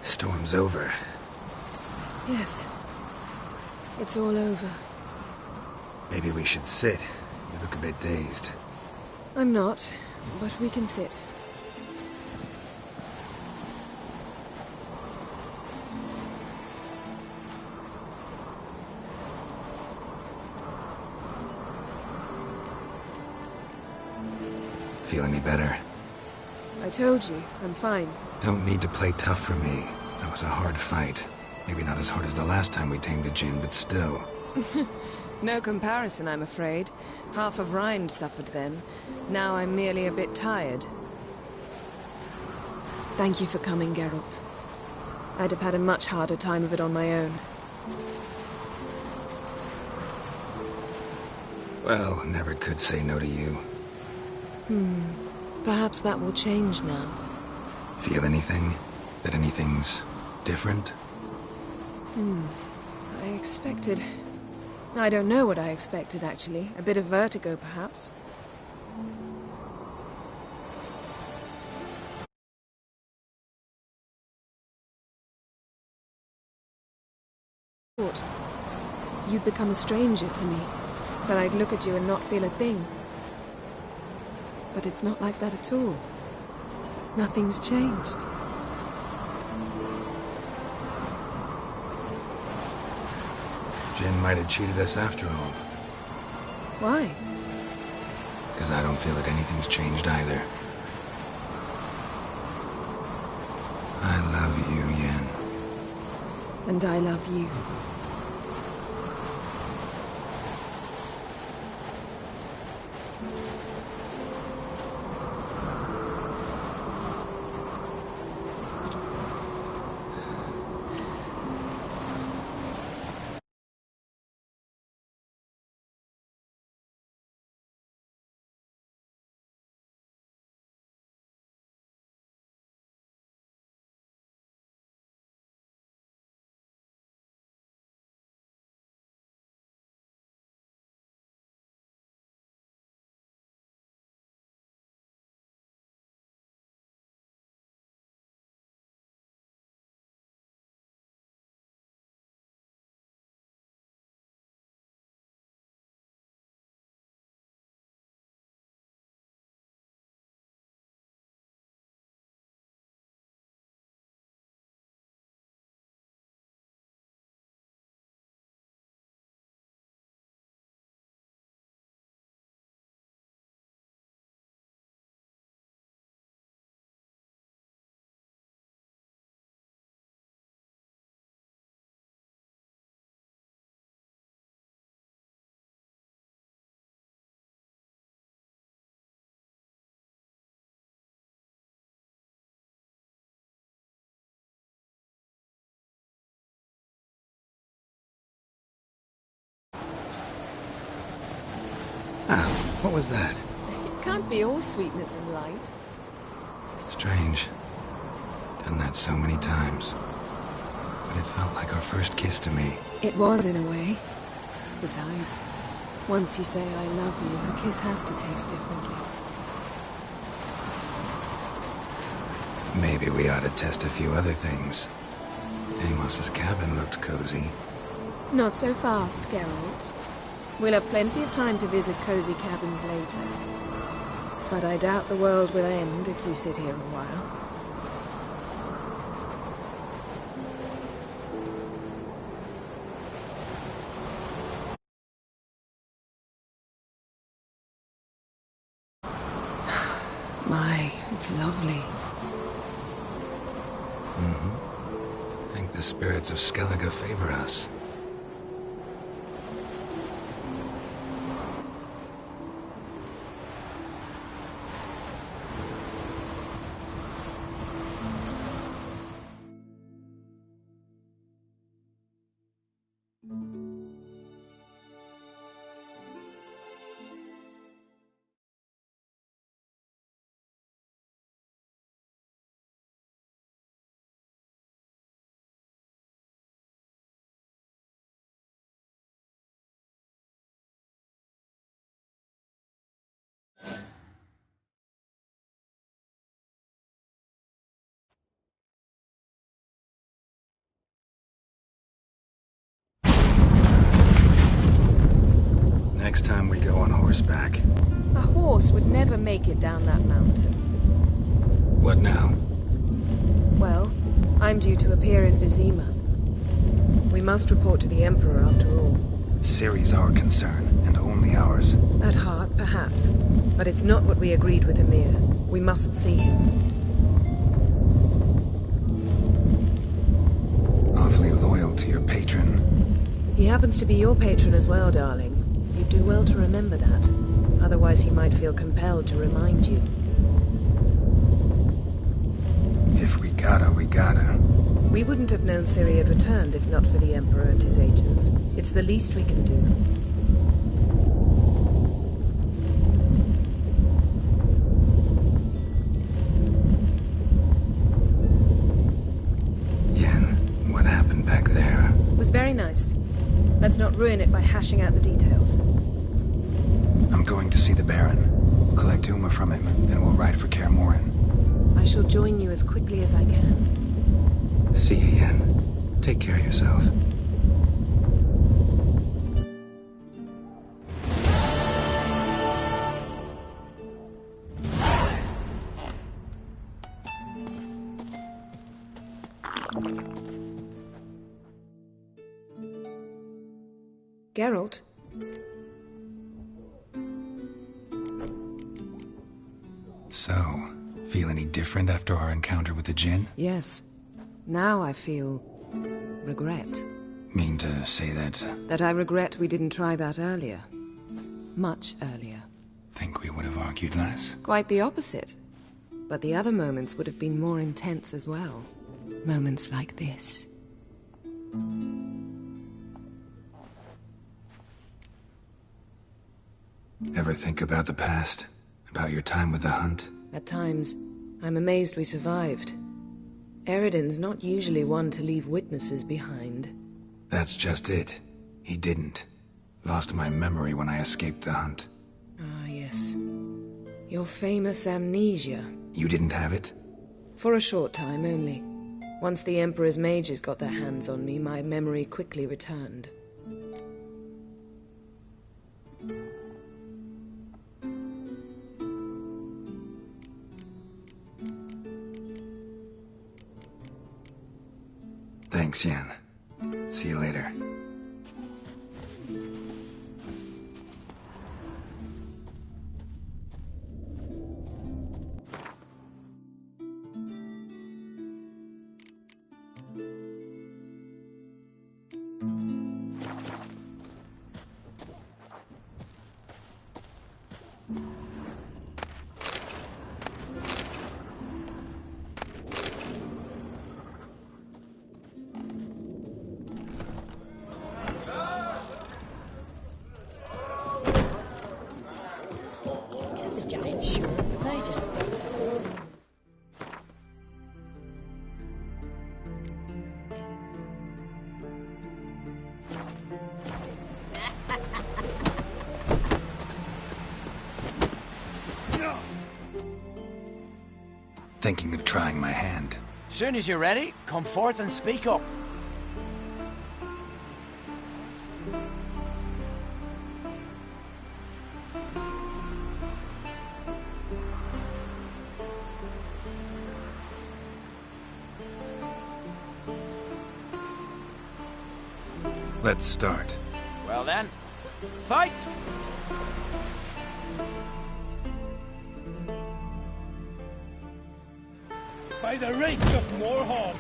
Speaker 3: Storm's over.
Speaker 10: Yes. It's all over.
Speaker 3: Maybe we should sit. You look a bit dazed.
Speaker 10: I'm not, but we can sit.
Speaker 3: Feel any better?
Speaker 10: I told you, I'm fine.
Speaker 3: Don't need to play tough for me. That was a hard fight. Maybe not as hard as the last time we tamed a Jinn, but still.
Speaker 10: No comparison, I'm afraid. Half of Rind suffered then. Now I'm merely a bit tired. Thank you for coming, Geralt. I'd have had a much harder time of it on my own.
Speaker 3: Well, never could say no to you.
Speaker 10: Perhaps that will change now.
Speaker 3: Feel anything? That anything's different?
Speaker 10: I expected... I don't know what I expected, actually. A bit of vertigo, perhaps. become a stranger to me, that I'd look at you and not feel a thing. But it's not like that at all. Nothing's changed.
Speaker 3: Jin might have cheated us after all.
Speaker 10: Why?
Speaker 3: Because I don't feel that anything's changed either. I love you, Yen.
Speaker 10: And I love you.
Speaker 3: What was that?
Speaker 10: It can't be all sweetness and light.
Speaker 3: Strange. Done that so many times. But it felt like our first kiss to me.
Speaker 10: It was, in a way. Besides, once you say I love you, a kiss has to taste differently.
Speaker 3: Maybe we ought to test a few other things. Amos's cabin looked cozy.
Speaker 10: Not so fast, Geralt. We'll have plenty of time to visit cozy cabins later. But I doubt the world will end if we sit here a while. My, it's lovely.
Speaker 3: I think the spirits of Skellige favor us. Next time we go on horseback.
Speaker 10: A horse would never make it down that mountain.
Speaker 3: What now?
Speaker 10: Well, I'm due to appear in Vizima. We must report to the Emperor after all.
Speaker 3: Ciri's our concern, and only ours.
Speaker 10: At heart, perhaps. But it's not what we agreed with Emir. We must see him.
Speaker 3: Awfully loyal to your patron.
Speaker 10: He happens to be your patron as well, darling. You'd do well to remember that. Otherwise he might feel compelled to remind you.
Speaker 3: If we gotta, we gotta.
Speaker 10: We wouldn't have known Ciri had returned if not for the Emperor and his agents. It's the least we can do.
Speaker 3: Yen, what happened back there?
Speaker 10: It was very nice. Let's not ruin it by hashing out the details.
Speaker 3: I'm going to see the Baron. Collect Uma from him, then we'll ride for Kaer Morhen.
Speaker 10: I shall join you as quickly as I can.
Speaker 3: See you, Yen. Take care of yourself.
Speaker 10: Geralt?
Speaker 3: So, feel any different after our encounter with the Jinn?
Speaker 10: Yes. Now I feel... regret.
Speaker 3: Mean to say that...
Speaker 10: That I regret we didn't try that earlier. Much earlier.
Speaker 3: Think we would have argued less?
Speaker 10: Quite the opposite. But the other moments would have been more intense as well. Moments like this.
Speaker 3: Ever think about the past? About your time with the Hunt?
Speaker 10: At times, I'm amazed we survived. Eridan's not usually one to leave witnesses behind.
Speaker 3: That's just it. He didn't. Lost my memory when I escaped the Hunt.
Speaker 10: Ah, yes. Your famous amnesia.
Speaker 3: You didn't have it?
Speaker 10: For a short time only. Once the Emperor's mages got their hands on me, my memory quickly returned.
Speaker 3: Thanks, Yen. See you later.
Speaker 9: The giant, sure, but I just suppose it was.
Speaker 3: Thinking of trying my hand.
Speaker 6: Soon as you're ready, come forth and speak up.
Speaker 3: Let's start.
Speaker 6: Well then, fight!
Speaker 2: By the reeks of Moorhawk!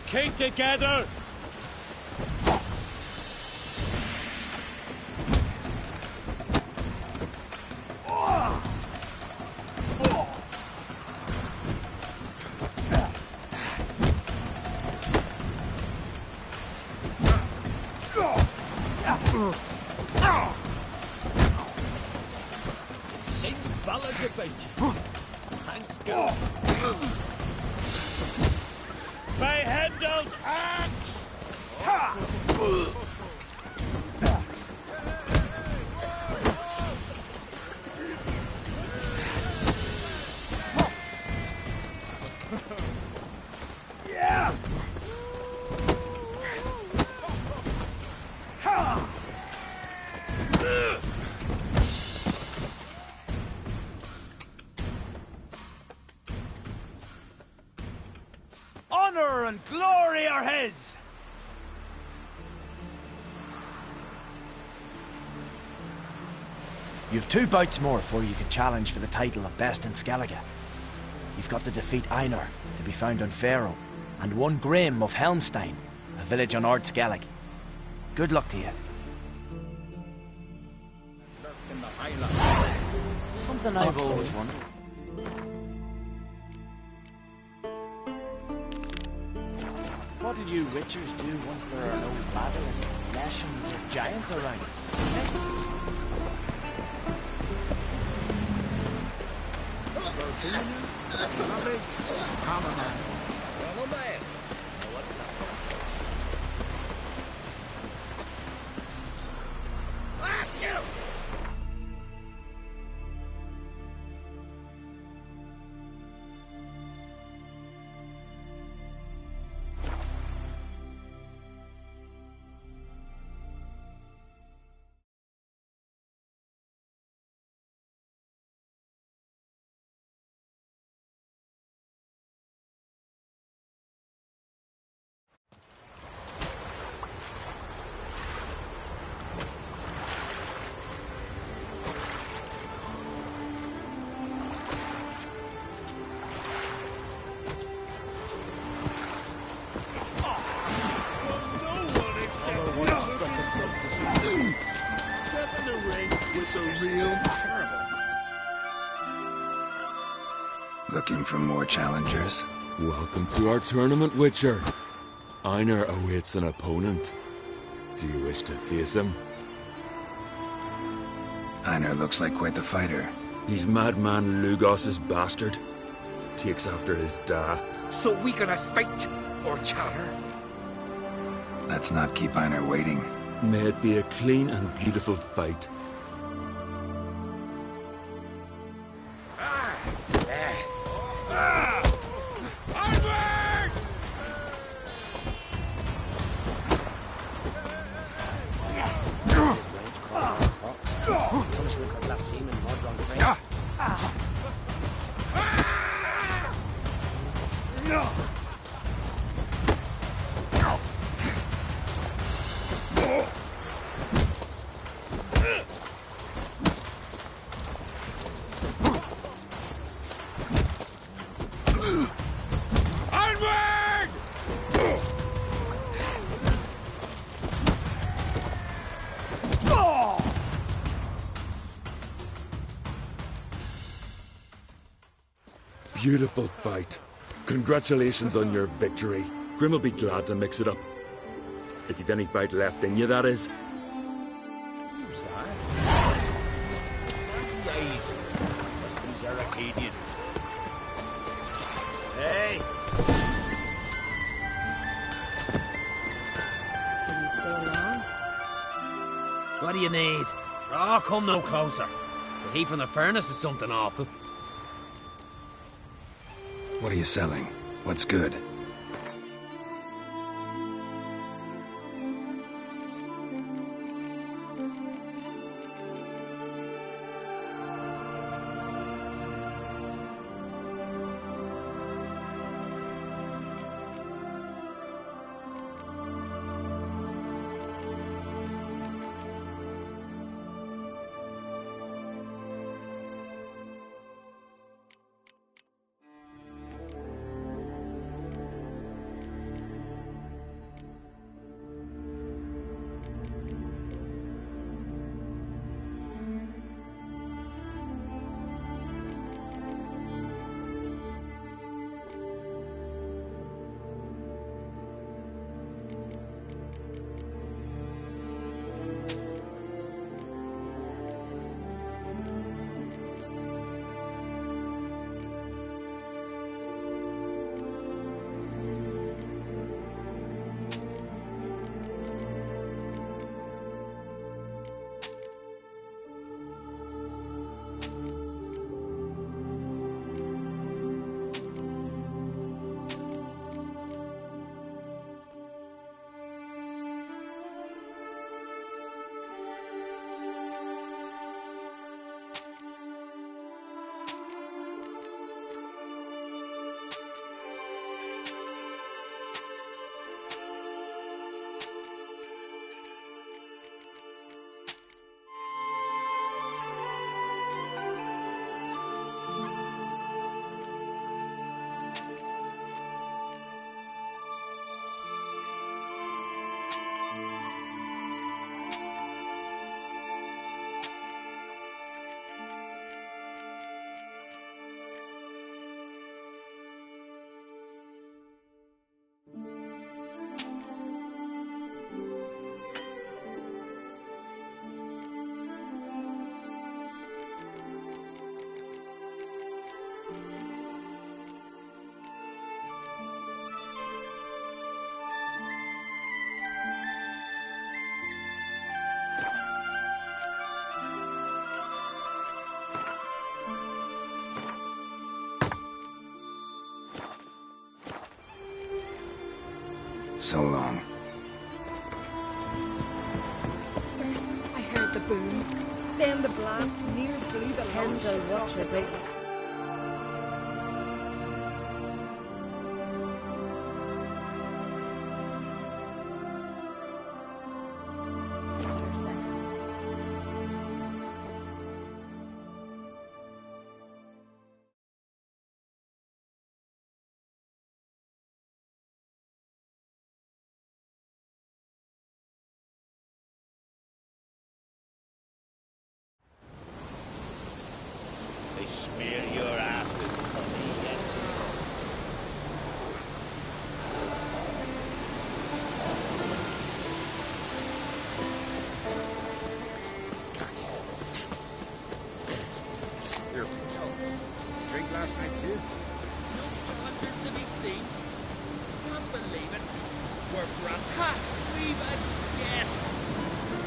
Speaker 2: Keep together! Sings ballads about you. Thanks, God. By Hendel's axe! Yeah! Honor and glory are his!
Speaker 6: You've 2 bouts more before you can challenge for the title of Best in Skellige. You've got to defeat Einar, to be found on Faroe, and 1 Grim of Helmstein, a village on Ard Skellig. Good luck to you. Something I've always wondered. What'll you witchers do once there are no basilisks, leshens, or giants around?
Speaker 8: so real.
Speaker 3: Looking for more challengers?
Speaker 12: Welcome to our tournament, Witcher. Einar awaits an opponent. Do you wish to face him?
Speaker 3: Einar looks like quite the fighter.
Speaker 12: He's madman Lugos's bastard. Takes after his da.
Speaker 2: So we gonna fight or chatter?
Speaker 3: Let's not keep Einar waiting.
Speaker 12: May it be a clean and beautiful fight.
Speaker 2: Punishment for blaspheming Mordron Frey.
Speaker 12: Beautiful fight. Congratulations on your victory. Grim will be glad to mix it up. If you've any fight left in you, that is.
Speaker 2: Who's that? Must be his Arcadian. Hey!
Speaker 10: Will you stay long?
Speaker 13: What do you need? Oh, come no closer. The heat from the furnace is something awful.
Speaker 3: What are you selling? What's good? So long.
Speaker 10: First, I heard the boom. Then the blast near blew the
Speaker 7: Kendall watches over.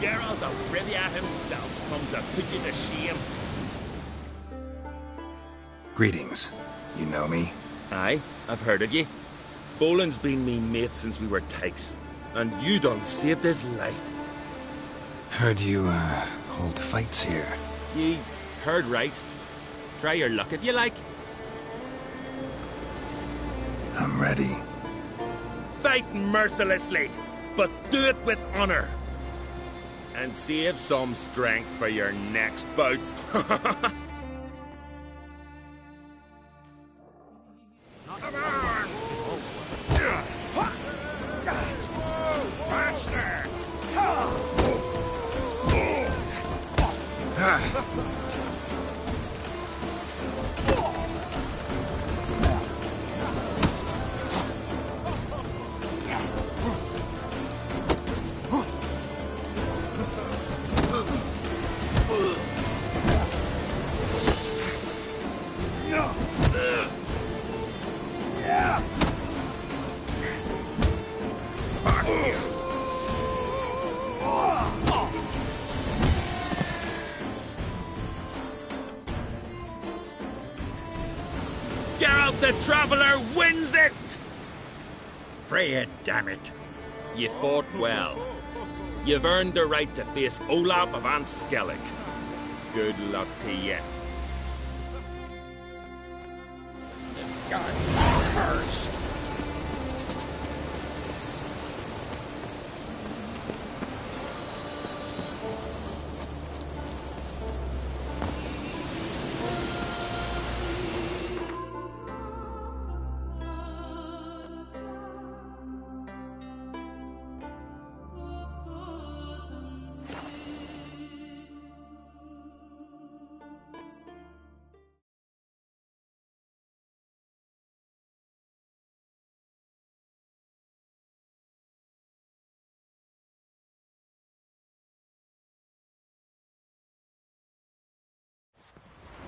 Speaker 13: Geralt of Rivia himself's come to put you to shame.
Speaker 3: Greetings. You know me?
Speaker 12: Aye, I've heard of ye. Boland's been me mate since we were tykes, and you done saved his life.
Speaker 3: Heard you, hold fights here.
Speaker 12: Ye heard right. Try your luck if you like.
Speaker 3: I'm ready.
Speaker 12: Fight mercilessly, but do it with honor. And save some strength for your next bout. Geralt the Traveller wins it!
Speaker 8: Freya, damn it.
Speaker 12: You fought well. You've earned the right to face Olaf of Anskellig. Good luck to you.
Speaker 8: God curse.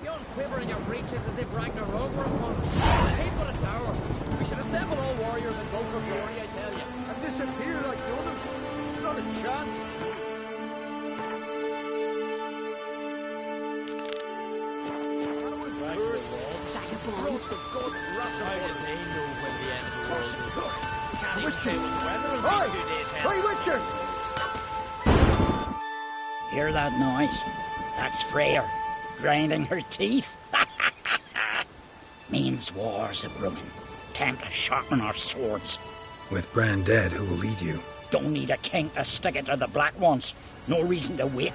Speaker 13: Yon quivering your breeches as if Ragnarok were upon us. Take but a tower. We should assemble all warriors and go for glory, I tell you.
Speaker 14: And disappear like others? Not a chance. That was good. Broke the gods right
Speaker 13: How did they know when the end of the world will come? Can't even
Speaker 14: Witcher!
Speaker 13: say when the weather will
Speaker 14: Hey!
Speaker 13: be 2 days hence.
Speaker 14: Hey, Witcher!
Speaker 8: Hear that noise? That's Freya, grinding her teeth. Means war's a brewing. Time to sharpen our swords.
Speaker 3: With Bran dead, who will lead you?
Speaker 8: Don't need a king to stick it to the Black Ones. No reason to wait.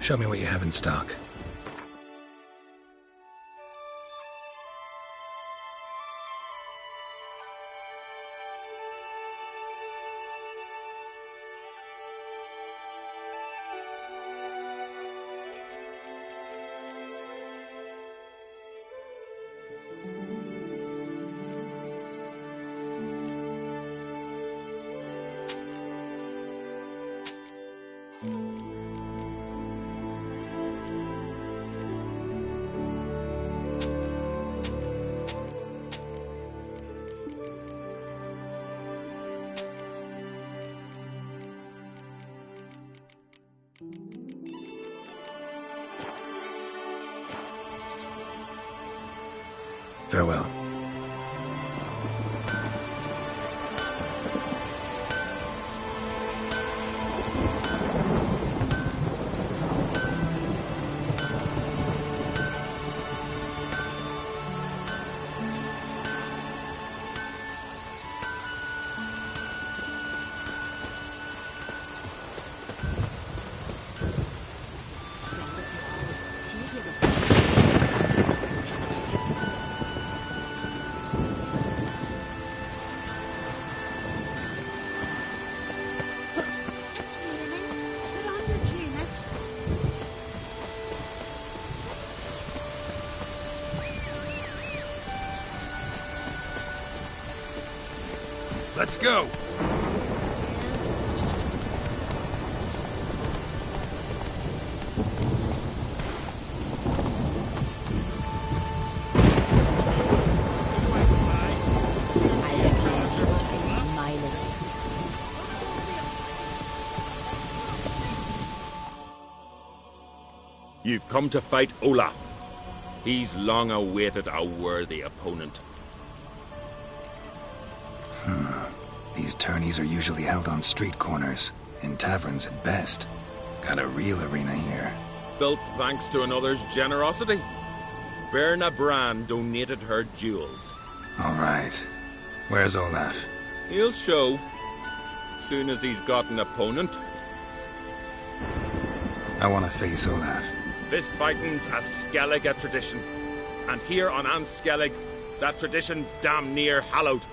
Speaker 3: Show me what you have in stock. Farewell.
Speaker 12: Let's go! You've come to fight Olaf. He's long awaited a worthy opponent.
Speaker 3: These tourneys are usually held on street corners, in taverns at best. Got a real arena here.
Speaker 12: Built thanks to another's generosity. Berna Brand donated her jewels.
Speaker 3: All right. Where's Olaf?
Speaker 12: He'll show. Soon as he's got an opponent.
Speaker 3: I want to face Olaf.
Speaker 12: Fist fighting's a Skellige tradition. And here on Skellig, that tradition's damn near hallowed.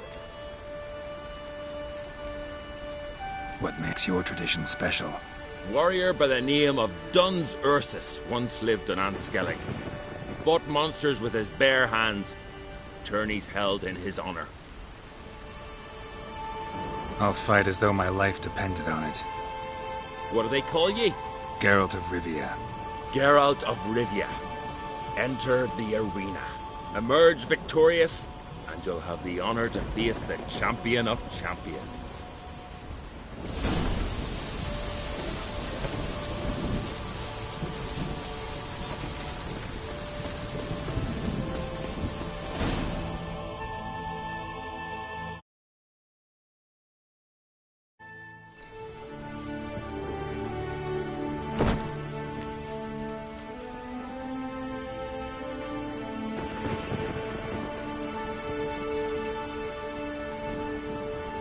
Speaker 3: What makes your tradition special?
Speaker 12: Warrior by the name of Duns Ursus once lived on Skellig. Fought monsters with his bare hands. Tourneys held in his honor.
Speaker 3: I'll fight as though my life depended on it.
Speaker 12: What do they call ye?
Speaker 3: Geralt of Rivia.
Speaker 12: Geralt of Rivia. Enter the arena. Emerge victorious, and you'll have the honor to face the champion of champions.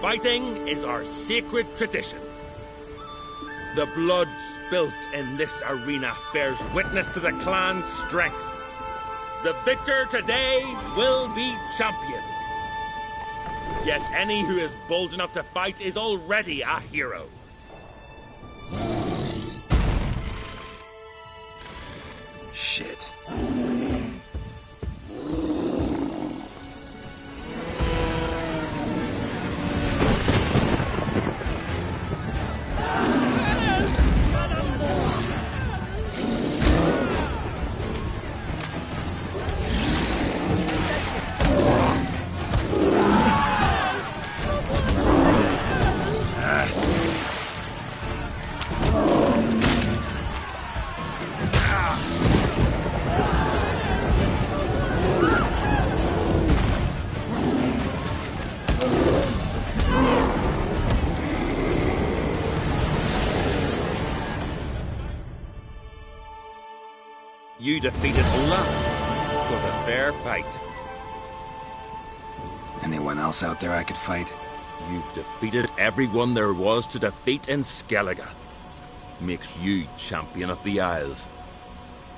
Speaker 12: Fighting is our sacred tradition. The blood spilt in this arena bears witness to the clan's strength. The victor today will be champion. Yet any who is bold enough to fight is already a hero.
Speaker 3: Shit.
Speaker 12: You defeated Olaf. It was a fair fight.
Speaker 3: Anyone else out there I could fight?
Speaker 12: You've defeated everyone there was to defeat in Skellige. Makes you champion of the Isles.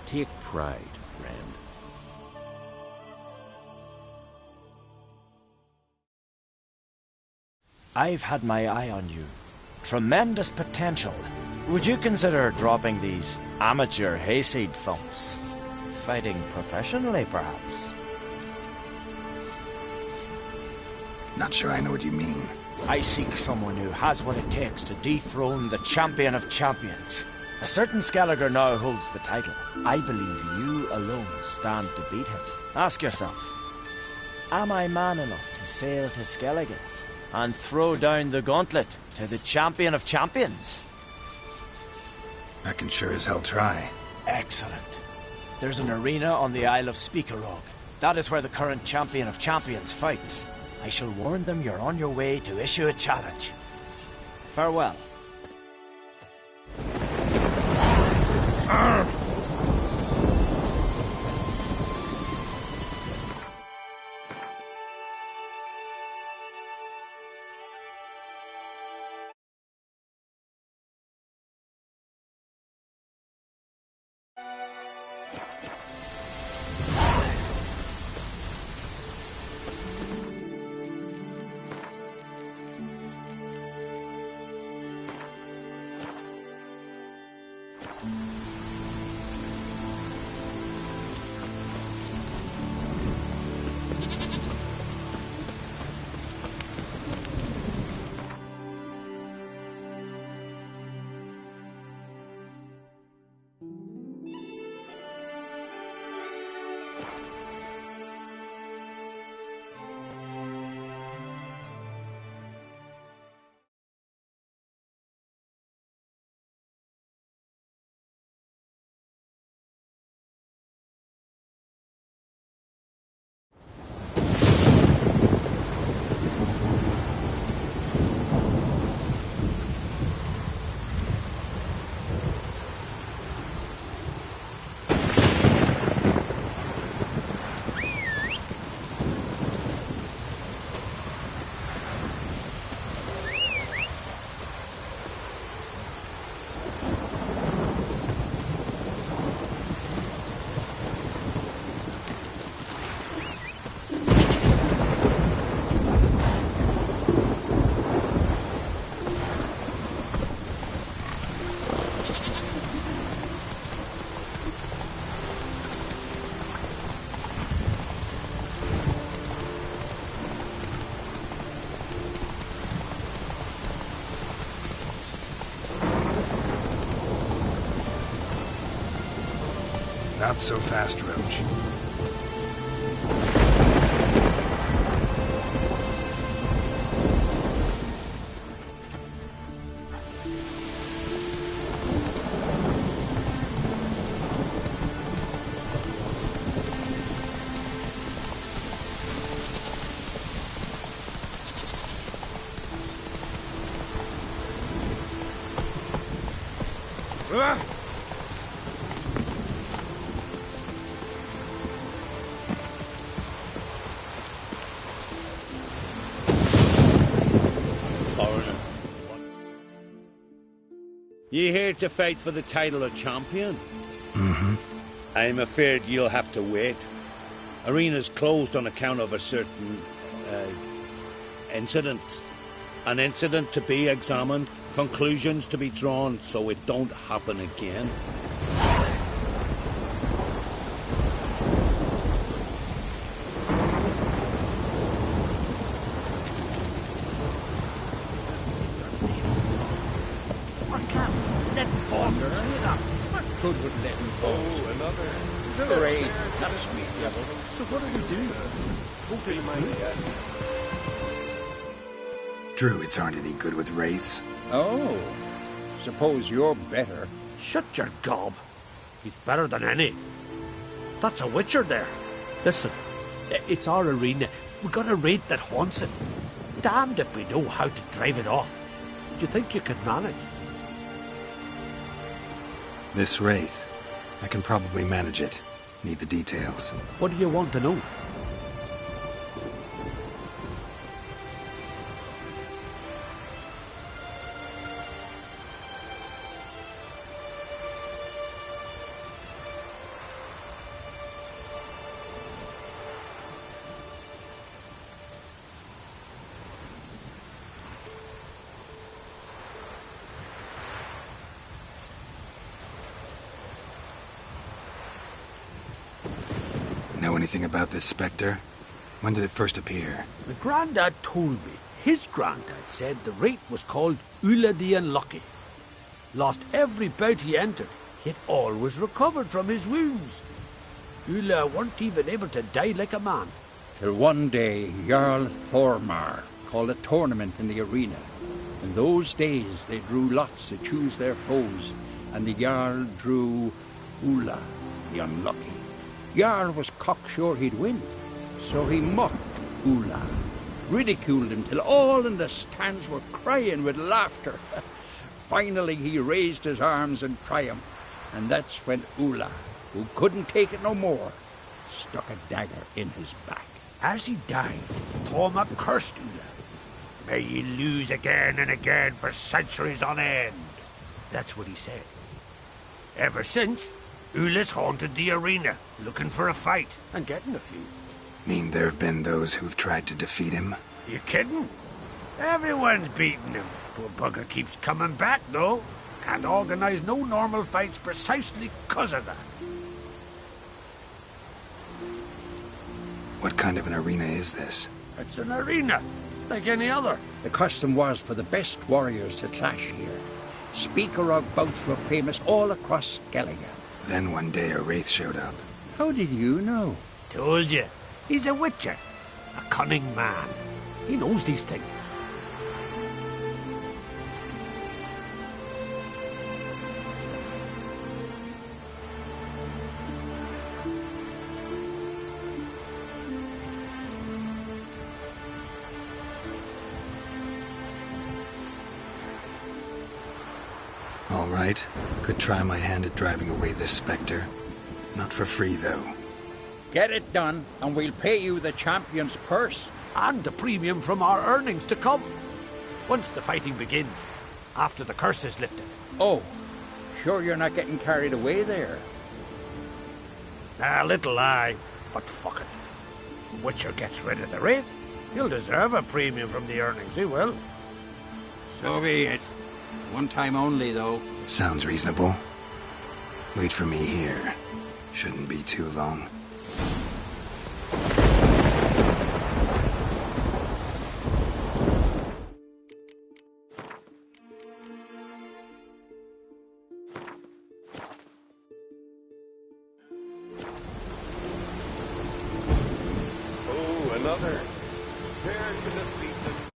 Speaker 12: Take pride, friend.
Speaker 6: I've had my eye on you. Tremendous potential. Would you consider dropping these amateur hayseed thumps? Fighting professionally, perhaps?
Speaker 3: Not sure I know what you mean.
Speaker 6: I seek someone who has what it takes to dethrone the champion of champions. A certain Skelliger now holds the title. I believe you alone stand to beat him. Ask yourself, am I man enough to sail to Skellige and throw down the gauntlet to the champion of champions?
Speaker 3: I can sure as hell try.
Speaker 6: Excellent. There's an arena on the Isle of Speakerog. That is where the current champion of champions fights. I shall warn them you're on your way to issue a challenge. Farewell.
Speaker 3: Not so fast, Roach.
Speaker 2: You here to fight for the title of champion?
Speaker 3: Mm-hmm.
Speaker 2: I'm afraid you'll have to wait. Arena's closed on account of a certain incident. An incident to be examined, conclusions to be drawn so it don't happen again.
Speaker 8: Good with letting go. Oh, another raid. That's me, devil. So what do we do? Go to the mine.
Speaker 3: Druids aren't any good with wraiths.
Speaker 8: Oh, suppose you're better.
Speaker 4: Shut your gob. He's better than any. That's a witcher there. Listen, it's our arena. We got a raid that haunts it. Damned if we know how to drive it off. Do you think you can manage?
Speaker 3: This wraith. I can probably manage it. Need the details.
Speaker 4: What do you want to know?
Speaker 3: Know anything about this spectre? When did it first appear?
Speaker 4: My granddad told me his granddad said the wraith was called Ulla the Unlucky. Lost every bout he entered, yet always recovered from his wounds. Ulla weren't even able to die like a man.
Speaker 8: Till one day, Jarl Thormar called a tournament in the arena. In those days, they drew lots to choose their foes, and the Jarl drew Ulla the Unlucky. Jarl was cocksure he'd win, so he mocked Ulla, ridiculed him till all in the stands were crying with laughter. Finally he raised his arms in triumph, and that's when Ulla, who couldn't take it no more, stuck a dagger in his back.
Speaker 4: As he died, Thorma cursed Ulla. May ye lose again and again for centuries on end. That's what he said. Ever since, Ulla's haunted the arena, looking for a fight, and getting a few.
Speaker 3: Mean there have been those who've tried to defeat him?
Speaker 4: You kidding? Everyone's beating him. Poor bugger keeps coming back, though. Can't organize no normal fights precisely 'cause of that.
Speaker 3: What kind of an arena is this?
Speaker 4: It's an arena, like any other.
Speaker 8: The custom was for the best warriors to clash here. Speaker of bouts were famous all across Skellige.
Speaker 3: Then one day a wraith showed up.
Speaker 8: How did you know?
Speaker 4: Told you. He's a witcher. A cunning man. He knows these things.
Speaker 3: All right. Could try my hand at driving away this spectre. Not for free, though.
Speaker 8: Get it done, and we'll pay you the champion's purse.
Speaker 4: And the premium from our earnings to come. Once the fighting begins. After the curse is lifted.
Speaker 8: Oh, sure you're not getting carried away there?
Speaker 4: A little lie, but fuck it. Witcher gets rid of the wraith. He'll deserve a premium from the earnings, he will.
Speaker 15: So be it. One time only, though.
Speaker 3: Sounds reasonable. Wait for me here. Shouldn't be too long.
Speaker 16: another. Dare to defeat the